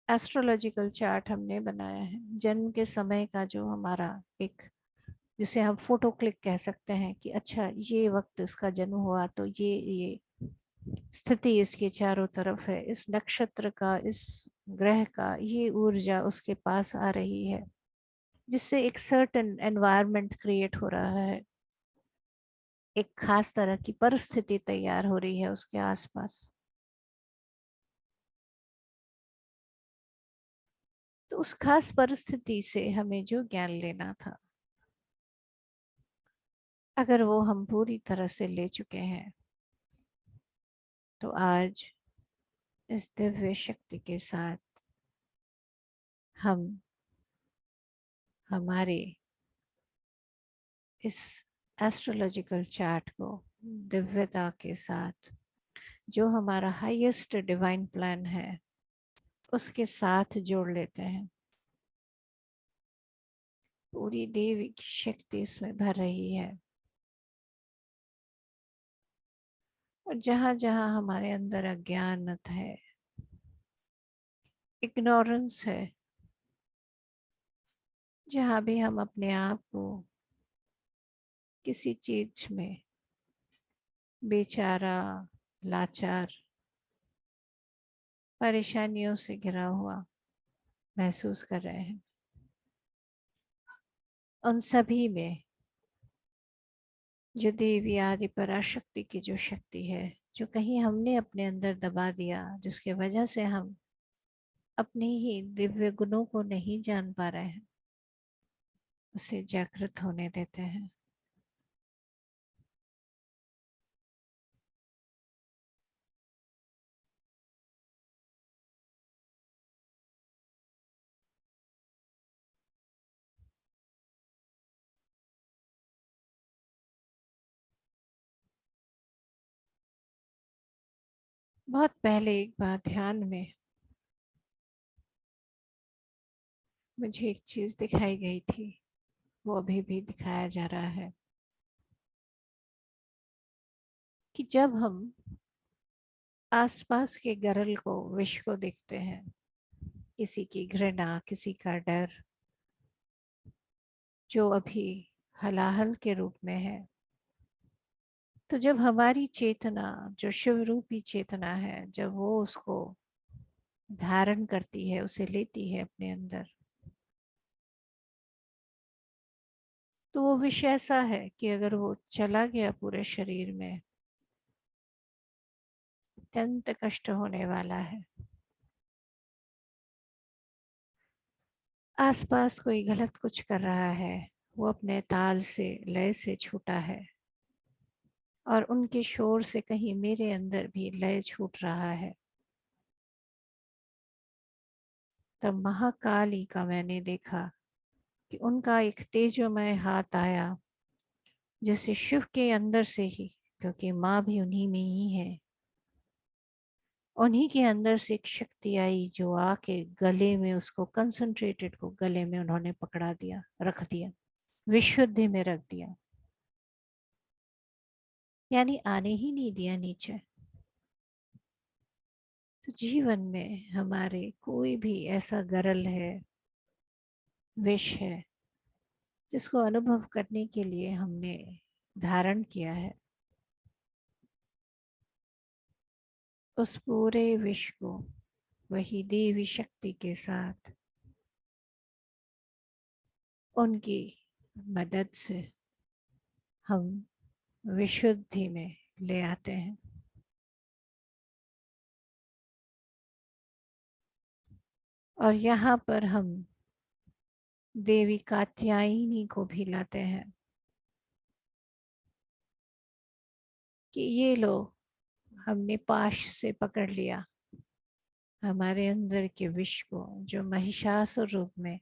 एस्ट्रोलॉजिकल चार्ट हमने बनाया है, जन्म के समय का जो हमारा एक, जिसे हम फोटो क्लिक कह सकते हैं कि अच्छा ये वक्त इसका जन्म हुआ, तो ये स्थिति इसके चारों तरफ है, इस नक्षत्र का, इस ग्रह का ये ऊर्जा उसके पास आ रही है, जिससे एक सर्टेन एनवायरनमेंट क्रिएट हो रहा है, एक खास तरह की परिस्थिति तैयार हो रही है उसके आसपास। तो उस खास परिस्थिति से हमें जो ज्ञान लेना था, अगर वो हम पूरी तरह से ले चुके हैं, तो आज इस दिव्य शक्ति के साथ हम हमारे इस एस्ट्रोलॉजिकल चार्ट को दिव्यता के साथ, जो हमारा हाईएस्ट डिवाइन प्लान है, उसके साथ जोड़ लेते हैं। पूरी देवी की शक्ति इसमें भर रही है, और जहां जहां हमारे अंदर अज्ञानत है, इग्नोरेंस है, जहां भी हम अपने आप को किसी चीज में बेचारा, लाचार, परेशानियों से घिरा हुआ महसूस कर रहे हैं, उन सभी में जो देवी आदि पराशक्ति की जो शक्ति है, जो कहीं हमने अपने अंदर दबा दिया, जिसके वजह से हम अपने ही दिव्य गुणों को नहीं जान पा रहे हैं, उसे जागृत होने देते हैं। बहुत पहले एक बार ध्यान में मुझे एक चीज दिखाई गई थी, वो अभी भी दिखाया जा रहा है कि जब हम आसपास के गरल को, विष को देखते हैं, किसी की घृणा, किसी का डर जो अभी हलाहल के रूप में है, तो जब हमारी चेतना, जो शिव रूपी चेतना है, जब वो उसको धारण करती है, उसे लेती है अपने अंदर, तो वो विष ऐसा है कि अगर वो चला गया पूरे शरीर में, अत्यंत कष्ट होने वाला है। आसपास कोई गलत कुछ कर रहा है, वो अपने ताल से, लय से छूटा है, और उनके शोर से कहीं मेरे अंदर भी लय छूट रहा है। तब महाकाली का मैंने देखा कि उनका एक तेजोमय हाथ आया, जैसे शिव के अंदर से ही, क्योंकि माँ भी उन्हीं में ही है, उन्हीं के अंदर से एक शक्ति आई जो आके गले में, उसको कंसंट्रेटेड को गले में उन्होंने पकड़ा दिया, रख दिया, विशुद्धि में रख दिया, यानी आने ही नहीं दिया नीचे। तो जीवन में हमारे कोई भी ऐसा गरल है, विष है, जिसको अनुभव करने के लिए हमने धारण किया है, उस पूरे विष को वही देवी शक्ति के साथ, उनकी मदद से हम विशुद्धि में ले आते हैं। और यहाँ पर हम देवी कात्यायनी को भी लाते हैं कि ये लो, हमने पाश से पकड़ लिया हमारे अंदर के विष को, जो महिषासुर रूप में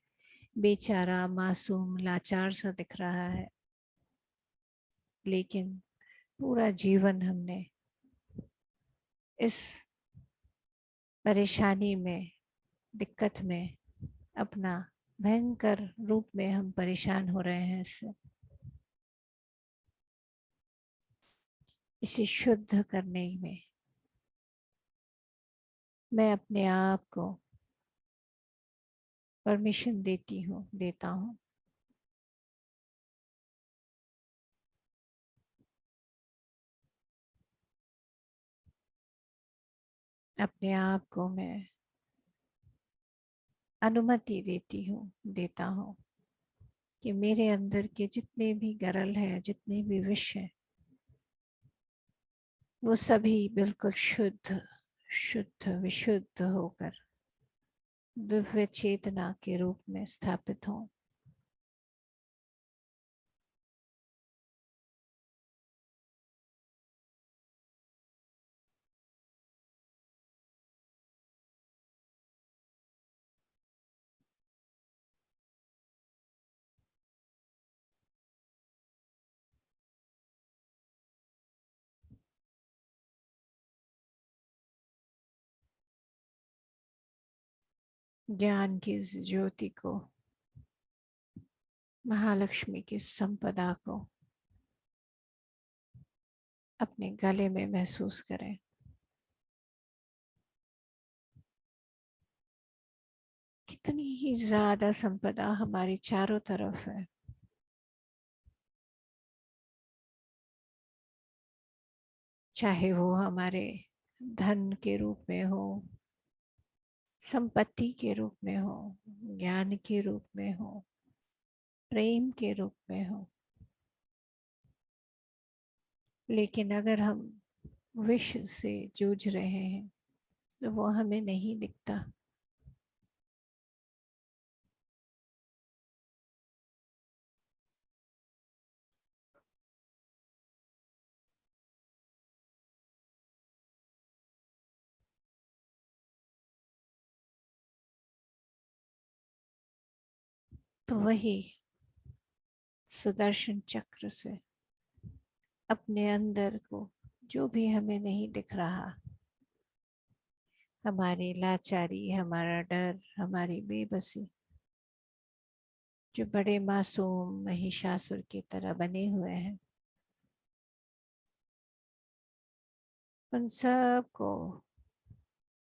बेचारा, मासूम, लाचार सा दिख रहा है, लेकिन पूरा जीवन हमने इस परेशानी में, दिक्कत में, अपना भयंकर रूप में हम परेशान हो रहे हैं इससे। इसे शुद्ध करने में मैं अपने आप को परमिशन देती हूँ, देता हूँ। अपने आप को मैं अनुमति देती हूँ, देता हूँ कि मेरे अंदर के जितने भी गरल हैं, जितने भी विष हैं, वो सभी बिल्कुल शुद्ध, शुद्ध, विशुद्ध होकर दिव्य चेतना के रूप में स्थापित हों। ज्ञान की इस ज्योति को, महालक्ष्मी की संपदा को अपने गले में महसूस करें। कितनी ही ज्यादा संपदा हमारी चारों तरफ है। चाहे वो हमारे धन के रूप में हो, संपत्ति के रूप में हो, ज्ञान के रूप में हो, प्रेम के रूप में हो, लेकिन अगर हम विष से जूझ रहे हैं तो वो हमें नहीं दिखता। तो वही सुदर्शन चक्र से अपने अंदर को, जो भी हमें नहीं दिख रहा, हमारी लाचारी, हमारा डर, हमारी बेबसी, जो बड़े मासूम महिषासुर की तरह बने हुए हैं, उन सब को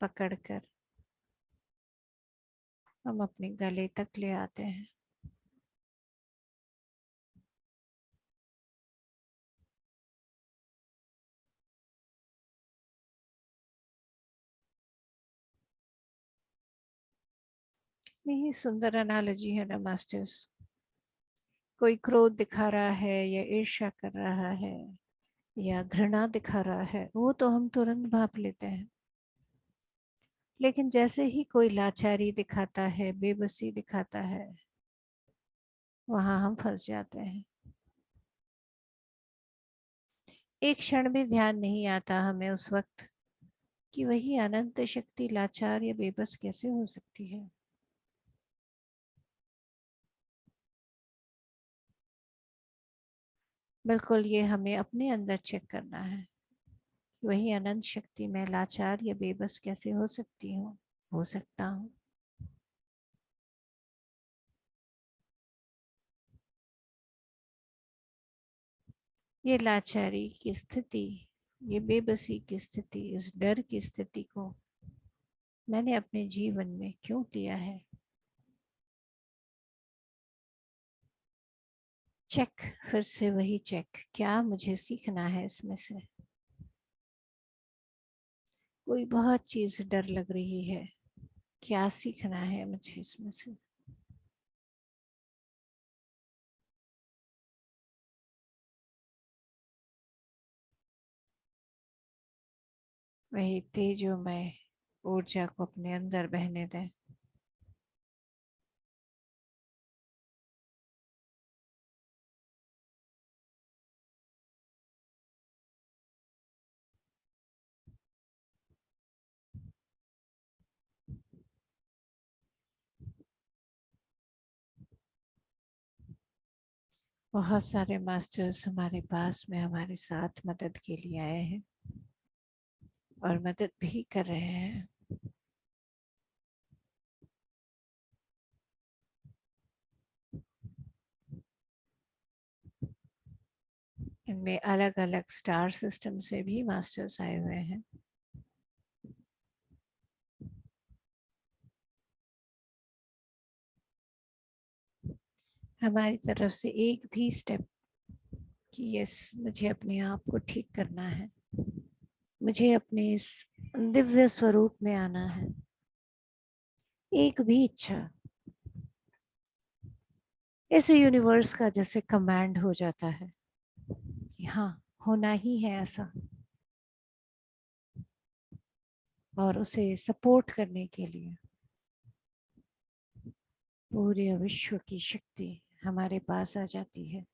पकड़कर हम अपने गले तक ले आते हैं। कितनी ही सुंदर एनालॉजी है ना मास्टर्स। कोई क्रोध दिखा रहा है या ईर्ष्या कर रहा है या घृणा दिखा रहा है, वो तो हम तुरंत भाप लेते हैं। लेकिन जैसे ही कोई लाचारी दिखाता है, बेबसी दिखाता है, वहां हम फंस जाते हैं। एक क्षण भी ध्यान नहीं आता हमें उस वक्त कि वही अनंत शक्ति लाचार या बेबस कैसे हो सकती है। बिल्कुल, ये हमें अपने अंदर चेक करना है कि वही अनंत शक्ति में लाचार या बेबस कैसे हो सकती हूँ, हो सकता हूँ। ये लाचारी की स्थिति, ये बेबसी की स्थिति, इस डर की स्थिति को मैंने अपने जीवन में क्यों लिया है। चेक, फिर से वही चेक, क्या मुझे सीखना है इसमें से। कोई बहुत चीज डर लग रही है, क्या सीखना है मुझे इसमें से। वही तेजोमय ऊर्जा को अपने अंदर बहने दें। बहुत सारे मास्टर्स हमारे पास में हमारे साथ मदद के लिए आए हैं और मदद भी कर रहे हैं। इनमें अलग अलग स्टार सिस्टम से भी मास्टर्स आए हुए हैं। हमारी तरफ से एक भी स्टेप कि यस, मुझे अपने आप को ठीक करना है, मुझे अपने इस दिव्य स्वरूप में आना है, एक भी इच्छा ऐसे यूनिवर्स का जैसे कमांड हो जाता है कि हाँ, होना ही है ऐसा। और उसे सपोर्ट करने के लिए पूरे विश्व की शक्ति हमारे पास आ जाती है।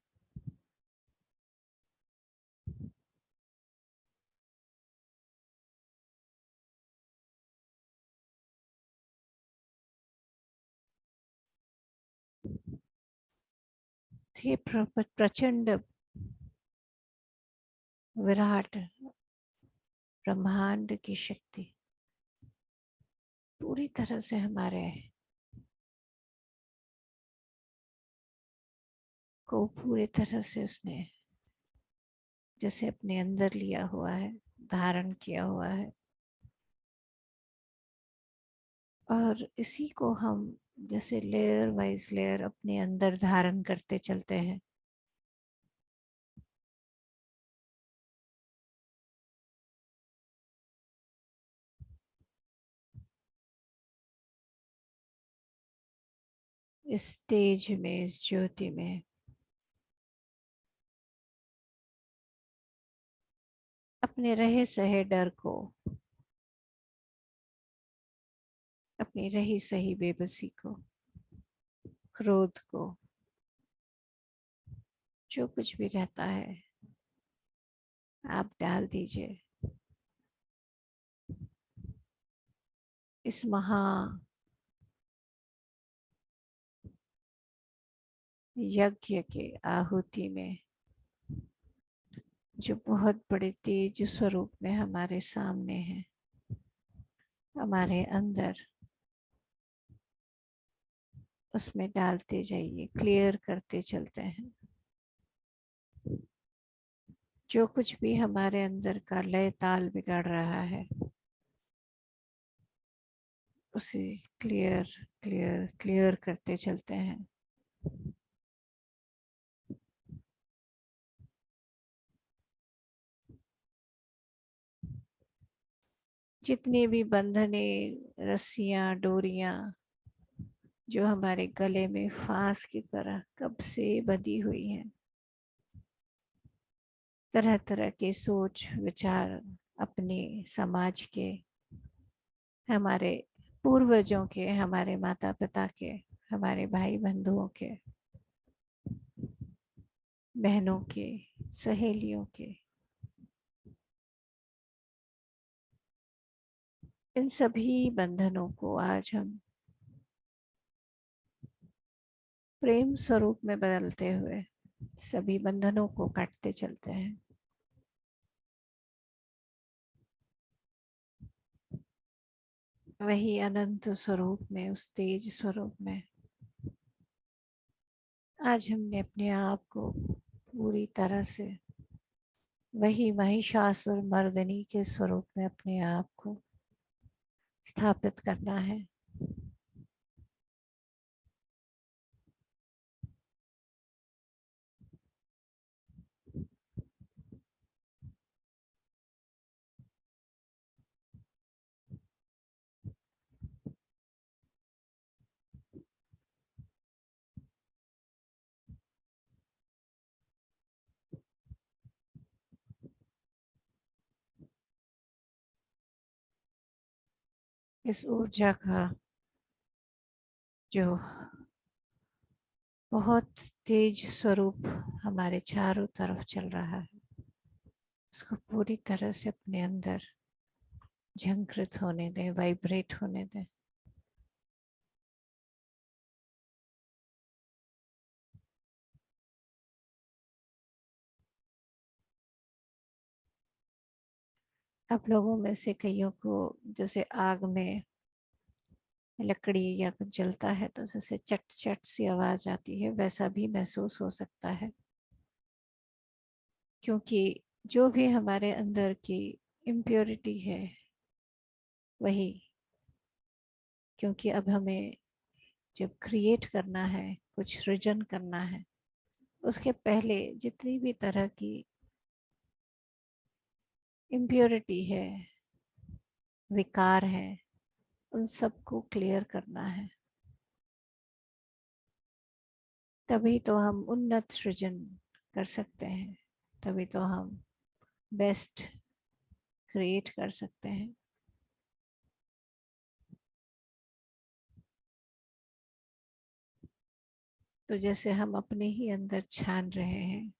ये प्रचंड विराट ब्रह्मांड की शक्ति पूरी तरह से हमारे को पूरी तरह से उसने जैसे अपने अंदर लिया हुआ है, धारण किया हुआ है। और इसी को हम जैसे लेयर वाइज लेयर अपने अंदर धारण करते चलते हैं। इस तेज में, इस ज्योति में अपने रहे सहे डर को, अपनी रही सही बेबसी को, क्रोध को, जो कुछ भी रहता है आप डाल दीजिए इस यज्ञ के आहुति में जो बहुत बड़े तेज स्वरूप में हमारे सामने है, हमारे अंदर, उसमें डालते जाइए, क्लियर करते चलते हैं। जो कुछ भी हमारे अंदर का लय ताल बिगाड़ रहा है, उसे क्लियर क्लियर क्लियर करते चलते हैं। जितनी भी बंधने, रस्सियां, डोरियां जो हमारे गले में फांस की तरह कब से बंधी हुई हैं, तरह तरह के सोच विचार, अपने समाज के, हमारे पूर्वजों के, हमारे माता पिता के, हमारे भाई बंधुओं के, बहनों के, सहेलियों के, इन सभी बंधनों को आज हम प्रेम स्वरूप में बदलते हुए सभी बंधनों को काटते चलते हैं। वही अनंत स्वरूप में, उस तेज स्वरूप में आज हमने अपने आप को पूरी तरह से वही महिषासुर मर्दिनी के स्वरूप में अपने आप को स्थापित करना है। इस ऊर्जा का जो बहुत तेज स्वरूप हमारे चारों तरफ चल रहा है, उसको पूरी तरह से अपने अंदर झंकृत होने दें, वाइब्रेट होने दें। आप लोगों में से कईयों को जैसे आग में लकड़ी या कुछ जलता है तो जैसे चट चट सी आवाज आती है, वैसा भी महसूस हो सकता है। क्योंकि जो भी हमारे अंदर की इम्प्योरिटी है वही, क्योंकि अब हमें जब क्रिएट करना है, कुछ सृजन करना है, उसके पहले जितनी भी तरह की इम्प्योरिटी है, विकार है, उन सबको क्लियर करना है। तभी तो हम उन्नत सृजन कर सकते हैं, तभी तो हम बेस्ट क्रिएट कर सकते हैं। तो जैसे हम अपने ही अंदर छान रहे हैं,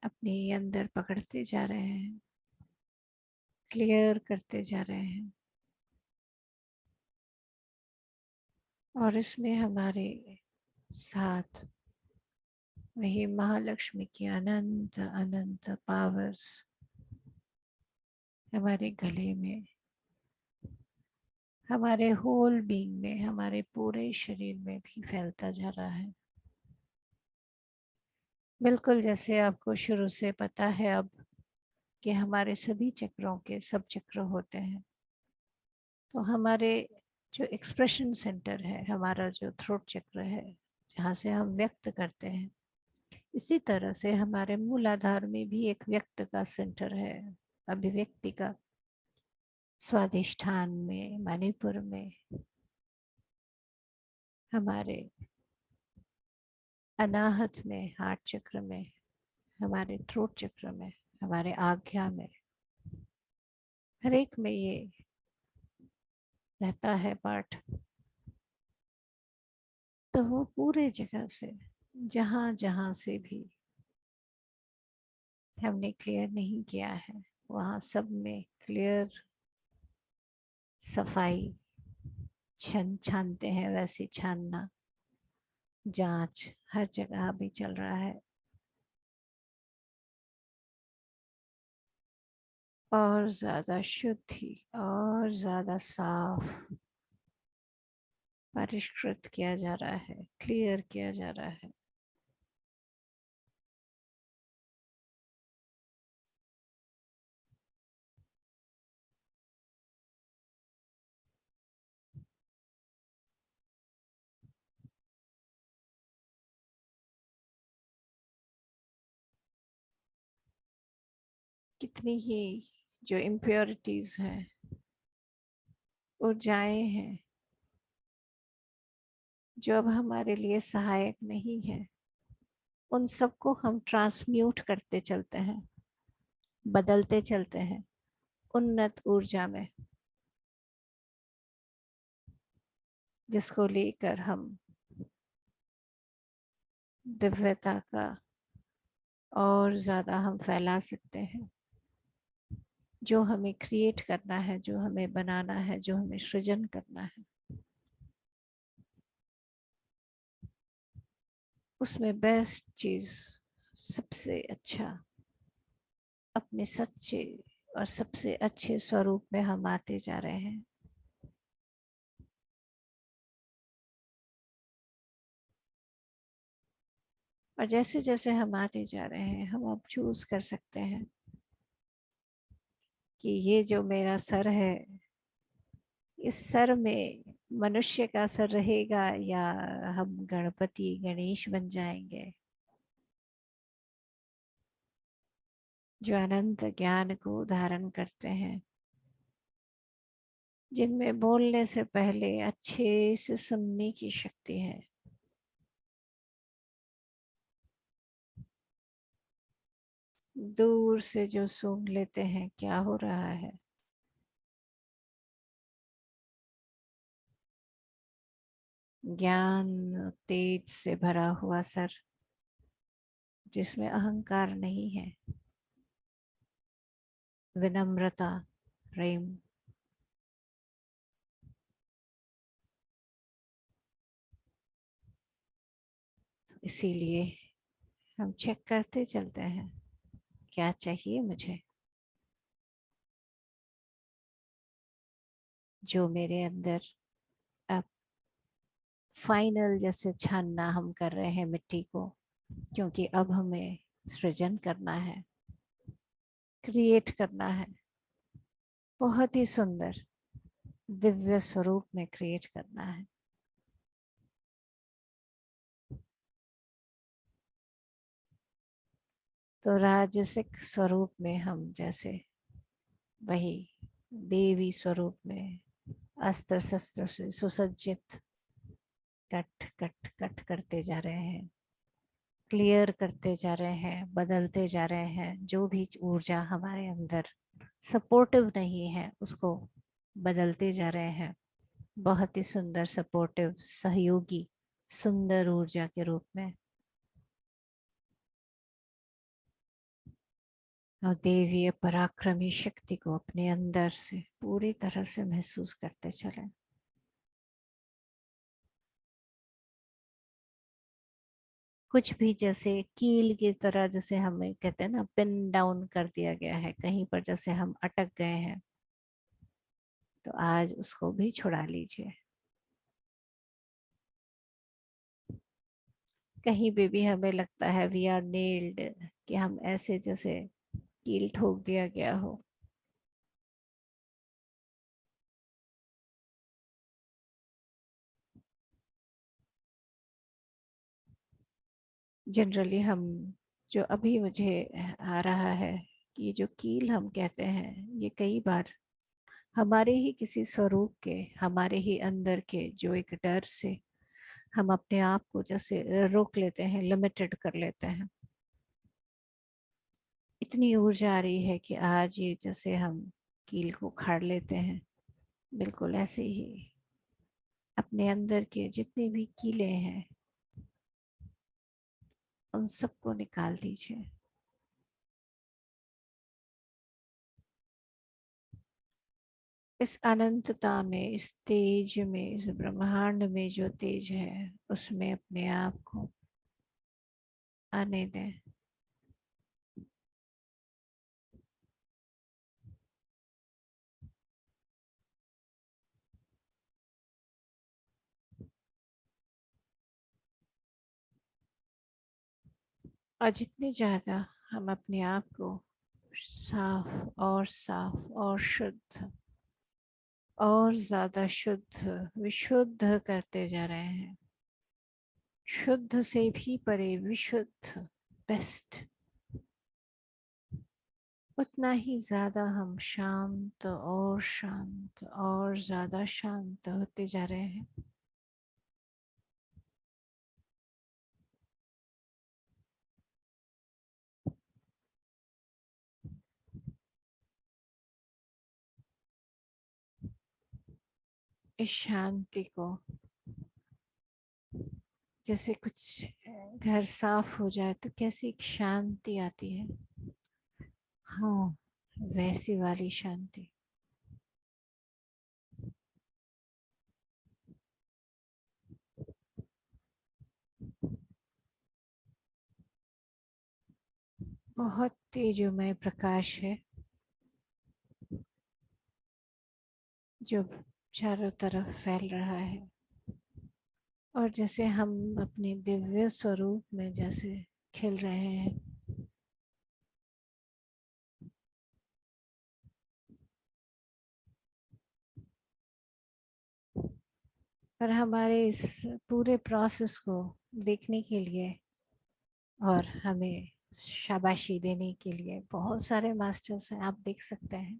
अपने ही अंदर पकड़ते जा रहे हैं, क्लियर करते जा रहे हैं, और इसमें हमारे साथ वही महालक्ष्मी की अनंत अनंत पावर्स हमारे गले में, हमारे होल बीइंग में, हमारे पूरे शरीर में भी फैलता जा रहा है। बिल्कुल जैसे आपको शुरू से पता है अब कि हमारे सभी चक्रों के सब चक्र होते हैं, तो हमारे जो एक्सप्रेशन सेंटर है, हमारा जो थ्रोट चक्र है, जहाँ से हम व्यक्त करते हैं, इसी तरह से हमारे मूलाधार में भी एक व्यक्त का सेंटर है, अभिव्यक्ति का। स्वादिष्ठान में, मणिपुर में, हमारे अनाहत में, हार्ट चक्र में, हमारे थ्रोट चक्र में, हमारे आज्ञा में, हर एक में ये रहता है पार्ट। तो वो पूरे जगह से, जहाँ जहाँ से भी हमने क्लियर नहीं किया है, वहाँ सब में क्लियर सफाई छानते हैं, वैसे छानना, जांच हर जगह भी चल रहा है। और ज्यादा शुद्धि और ज्यादा साफ परिष्कृत किया जा रहा है, क्लियर किया जा रहा है। कितनी ही जो इम्प्योरिटीज हैं, ऊर्जाएं हैं, जो अब हमारे लिए सहायक नहीं है, उन सबको हम ट्रांसम्यूट करते चलते हैं, बदलते चलते हैं उन्नत ऊर्जा में, जिसको लेकर हम दिव्यता का और ज्यादा हम फैला सकते हैं। जो हमें क्रिएट करना है, जो हमें बनाना है, जो हमें सृजन करना है, उसमें बेस्ट चीज, सबसे अच्छा, अपने सच्चे और सबसे अच्छे स्वरूप में हम आते जा रहे हैं। और जैसे जैसे हम आते जा रहे हैं, हम अब चूज कर सकते हैं कि ये जो मेरा सर है, इस सर में मनुष्य का सर रहेगा या हम गणपति गणेश बन जाएंगे, जो अनंत ज्ञान को धारण करते हैं, जिनमें बोलने से पहले अच्छे से सुनने की शक्ति है। दूर से जो सूंघ लेते हैं क्या हो रहा है, ज्ञान तेज से भरा हुआ सर, जिसमें अहंकार नहीं है, विनम्रता, प्रेम। इसीलिए हम चेक करते चलते हैं, क्या चाहिए मुझे, जो मेरे अंदर अब फाइनल जैसे छानना हम कर रहे हैं मिट्टी को, क्योंकि अब हमें सृजन करना है, क्रिएट करना है, बहुत ही सुंदर दिव्य स्वरूप में क्रिएट करना है। तो राजसिक स्वरूप में हम जैसे वही देवी स्वरूप में अस्त्र शस्त्र से सुसज्जित कट कट कट करते जा रहे हैं, क्लियर करते जा रहे हैं, बदलते जा रहे हैं। जो भी ऊर्जा हमारे अंदर सपोर्टिव नहीं है, उसको बदलते जा रहे हैं बहुत ही सुंदर सपोर्टिव सहयोगी सुंदर ऊर्जा के रूप में। और देवीय पराक्रमी शक्ति को अपने अंदर से पूरी तरह से महसूस करते चले। कुछ भी जैसे कील की तरह, जैसे हमें कहते हैं ना, पिन डाउन कर दिया गया है कहीं पर, जैसे हम अटक गए हैं, तो आज उसको भी छुड़ा लीजिए। कहीं पे भी हमें लगता है वी आर नेल्ड, कि हम ऐसे जैसे कील ठोक दिया गया हो, जनरली हम, जो अभी मुझे आ रहा है, ये जो कील हम कहते हैं, ये कई बार हमारे ही किसी स्वरूप के, हमारे ही अंदर के जो एक डर से हम अपने आप को जैसे रोक लेते हैं, लिमिटेड कर लेते हैं। इतनी ऊर्जा आ रही है कि आज ये जैसे हम कील को उखाड़ लेते हैं, बिल्कुल ऐसे ही अपने अंदर के जितने भी कीले हैं, उन सबको निकाल दीजिए। इस अनंतता में, इस तेज में, इस ब्रह्मांड में जो तेज है उसमें अपने आप को आने दें। और जितने ज्यादा हम अपने आप को साफ और शुद्ध और ज्यादा शुद्ध विशुद्ध करते जा रहे हैं, शुद्ध से भी परे विशुद्ध, बेस्ट, उतना ही ज्यादा हम शांत और ज्यादा शांत होते जा रहे हैं। इस शांति को, जैसे कुछ घर साफ हो जाए तो कैसी एक शांति आती है, हाँ, वैसी वाली शांति। बहुत तेजोमय प्रकाश है जो चारों तरफ फैल रहा है, और जैसे हम अपने दिव्य स्वरूप में जैसे खिल रहे हैं। पर हमारे इस पूरे प्रोसेस को देखने के लिए और हमें शाबाशी देने के लिए बहुत सारे मास्टर्स हैं, आप देख सकते हैं।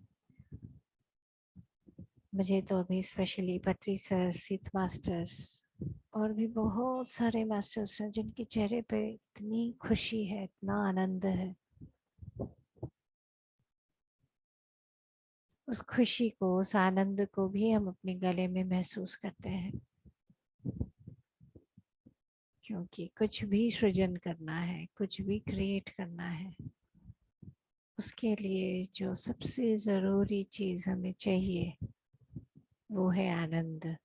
मुझे तो अभी स्पेशली पत्री सर, सीत मास्टर्स और भी बहुत सारे मास्टर्स हैं जिनके चेहरे पे इतनी खुशी है, इतना आनंद है। उस खुशी को, उस आनंद को भी हम अपने गले में महसूस करते हैं, क्योंकि कुछ भी सृजन करना है, कुछ भी क्रिएट करना है, उसके लिए जो सबसे ज़रूरी चीज़ हमें चाहिए वो है आनंद।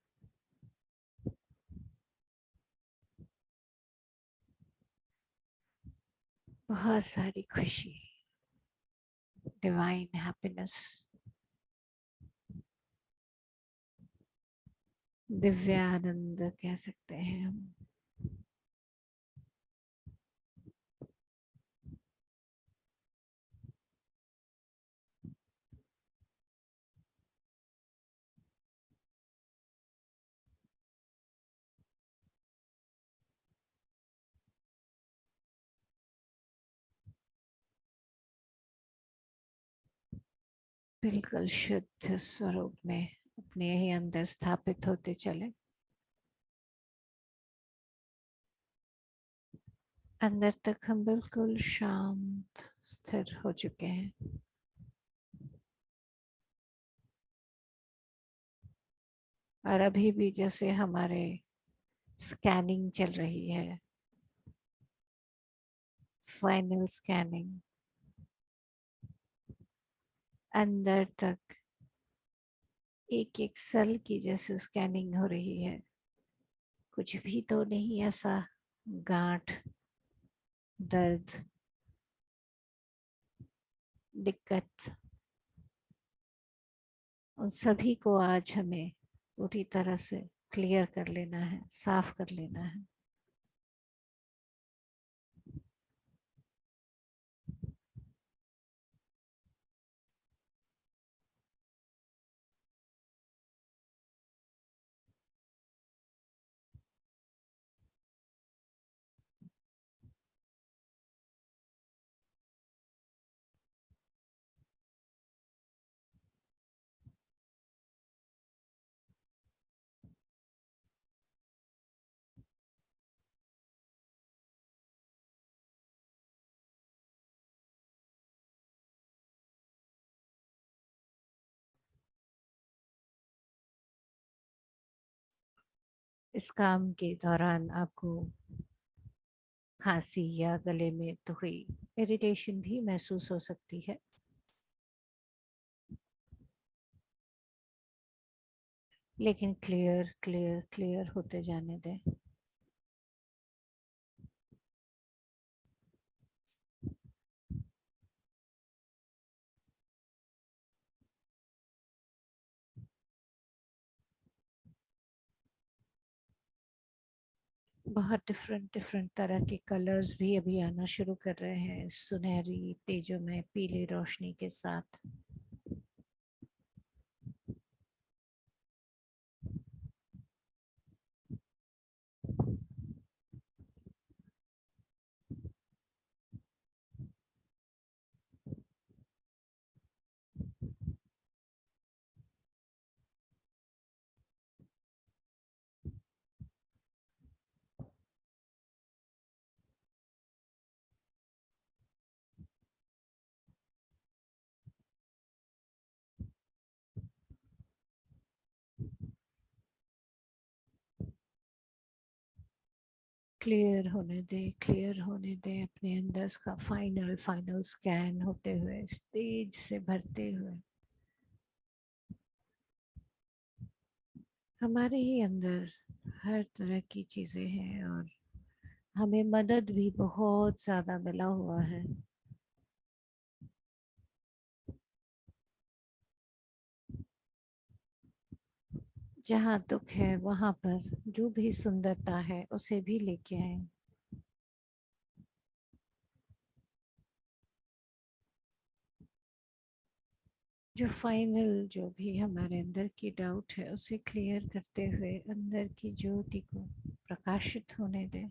बहुत सारी खुशी, डिवाइन हैप्पीनेस, दिव्य आनंद कह सकते हैं हम। बिल्कुल शुद्ध स्वरूप में अपने ही अंदर स्थापित होते चले। अंदर तक हम बिल्कुल शांत स्थिर हो चुके हैं, और अभी भी जैसे हमारे स्कैनिंग चल रही है, फाइनल स्कैनिंग, अंदर तक एक एक सेल की जैसे स्कैनिंग हो रही है। कुछ भी तो नहीं ऐसा गांठ, दर्द, दिक्कत, उन सभी को आज हमें पूरी तरह से क्लियर कर लेना है, साफ कर लेना है। इस काम के दौरान आपको खांसी या गले में थोड़ी इरिटेशन भी महसूस हो सकती है। लेकिन क्लियर क्लियर क्लियर होते जाने दें। बहुत डिफरेंट डिफरेंट तरह के कलर्स भी अभी आना शुरू कर रहे हैं सुनहरी तेजों में पीली रोशनी के साथ। क्लियर होने दे, क्लियर होने दे, अपने अंदर का फाइनल फाइनल स्कैन होते हुए स्टेज से भरते हुए। हमारे ही अंदर हर तरह की चीजें हैं और हमें मदद भी बहुत ज्यादा मिला हुआ है। जहाँ दुख है वहां पर जो भी सुंदरता है उसे भी लेके आए। जो फाइनल जो भी हमारे अंदर की डाउट है उसे क्लियर करते हुए अंदर की ज्योति को प्रकाशित होने दें।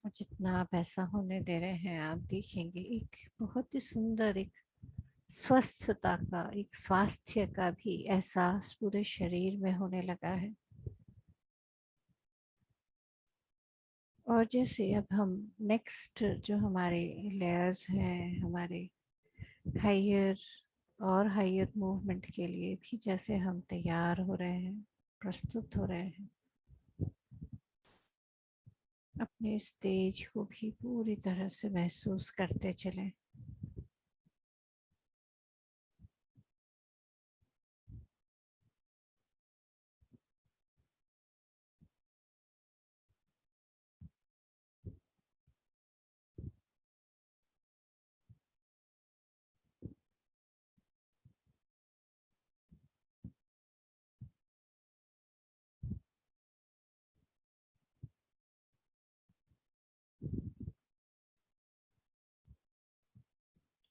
और जितना आप ऐसा होने दे रहे हैं आप देखेंगे एक बहुत ही सुंदर एक स्वस्थता का एक स्वास्थ्य का भी एहसास पूरे शरीर में होने लगा है। और जैसे अब हम नेक्स्ट जो हमारे लेयर्स हैं हमारे हायर और हायर मूवमेंट के लिए भी जैसे हम तैयार हो रहे हैं प्रस्तुत हो रहे हैं अपने स्टेज को भी पूरी तरह से महसूस करते चलें।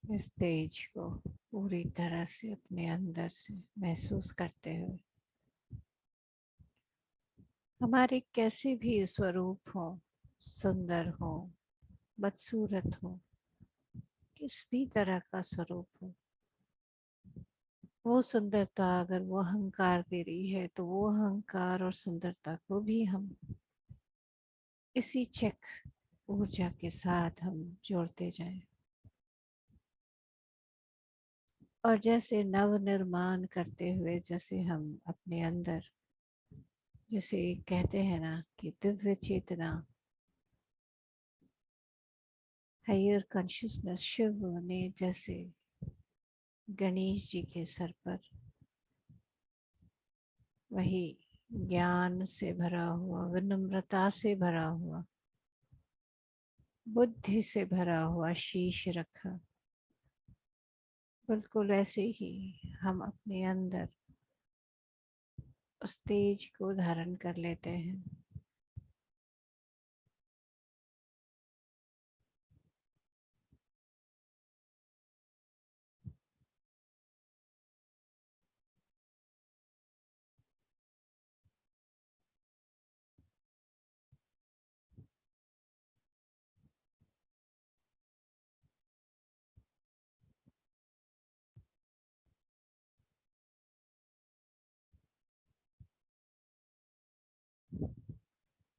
स्टेज को पूरी तरह से अपने अंदर से महसूस करते हुए हमारे कैसे भी स्वरूप हो सुंदर हो बदसूरत हो किस भी तरह का स्वरूप हो वो सुंदरता अगर वो अहंकार दे रही है तो वो अहंकार और सुंदरता को भी हम इसी चेक ऊर्जा के साथ हम जोड़ते जाएं। और जैसे नव निर्माण करते हुए जैसे हम अपने अंदर जैसे कहते हैं ना कि दिव्य चेतना हायर कॉन्शियसनेस शिव ने जैसे गणेश जी के सर पर वही ज्ञान से भरा हुआ विनम्रता से भरा हुआ बुद्धि से भरा हुआ शीश रखा बिल्कुल ऐसे ही हम अपने अंदर उस तेज को धारण कर लेते हैं।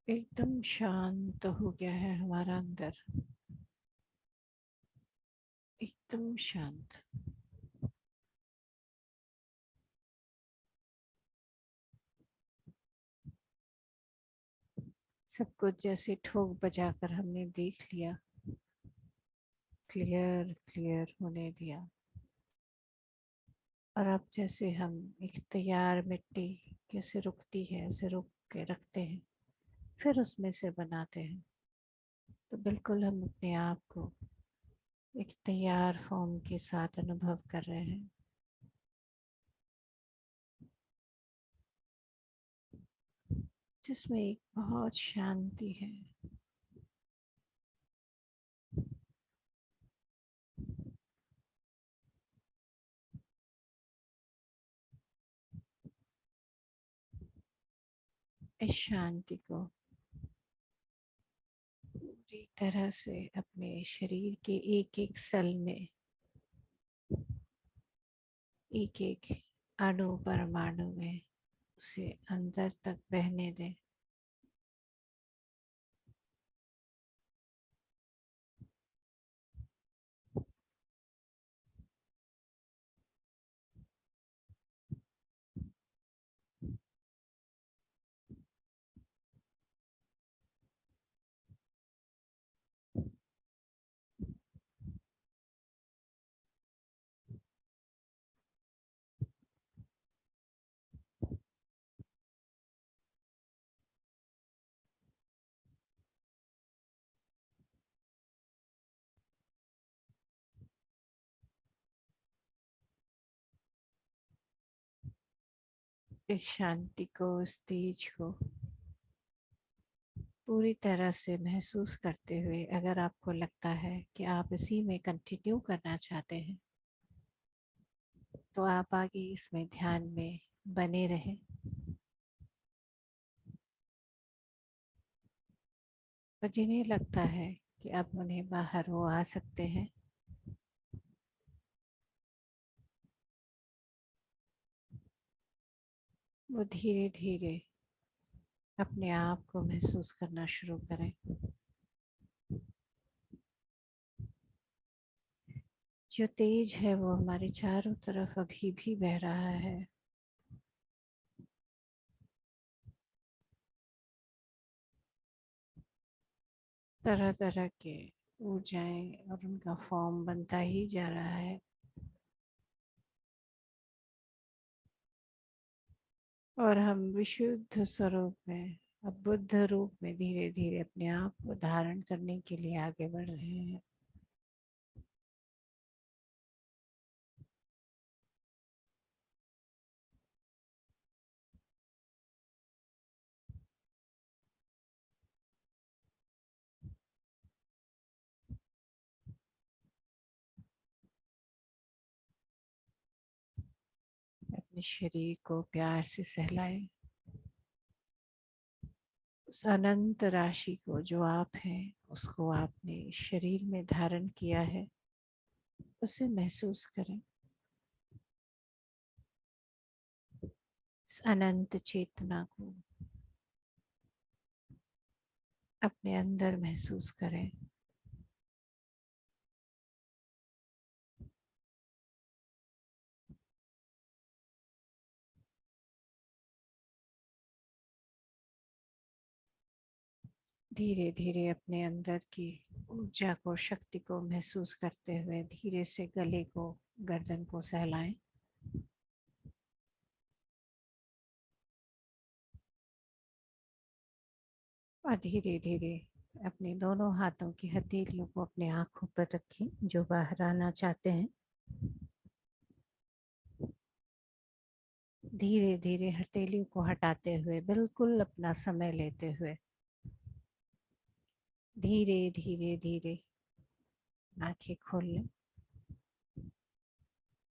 एकदम शांत हो गया है हमारा अंदर, एकदम शांत। सब कुछ जैसे ठोक बजा कर हमने देख लिया, क्लियर क्लियर होने दिया। और अब जैसे हम एक तैयार मिट्टी कैसे रुकती है, ऐसे रुक के रखते हैं, फिर उसमें से बनाते हैं, तो बिल्कुल हम अपने आप को एक तैयार फॉर्म के साथ अनुभव कर रहे हैं, जिसमें एक बहुत शांति है। इस शांति को पूरी तरह से अपने शरीर के एक एक सेल में, एक एक अणु परमाणु में उसे अंदर तक बहने दें। इस शांति को, इस तेज को पूरी तरह से महसूस करते हुए, अगर आपको लगता है कि आप इसी में कंटिन्यू करना चाहते हैं, तो आप आगे इसमें ध्यान में बने रहें। और जिन्हें लगता है कि अब उन्हें बाहर वो आ सकते हैं, वो धीरे धीरे अपने आप को महसूस करना शुरू करें। जो तेज है वो हमारे चारों तरफ अभी भी बह रहा है। तरह तरह के ऊर्जाएं और उनका फॉर्म बनता ही जा रहा है। और हम विशुद्ध स्वरूप में, अब बुद्ध रूप में धीरे धीरे अपने आप को धारण करने के लिए आगे बढ़ रहे हैं। अपने शरीर को प्यार से सहलाएं। उस अनंत राशि को जो आप हैं, उसको आपने शरीर में धारण किया है, उसे महसूस करें। इस अनंत चेतना को अपने अंदर महसूस करें। धीरे धीरे अपने अंदर की ऊर्जा को, शक्ति को महसूस करते हुए धीरे से गले को, गर्दन को सहलाएं। और धीरे धीरे अपने दोनों हाथों की हथेलियों को अपने आंखों पर रखें, जो बाहर आना चाहते हैं। धीरे धीरे हथेलियों को हटाते हुए, बिल्कुल अपना समय लेते हुए धीरे धीरे धीरे आंखें खोल लें।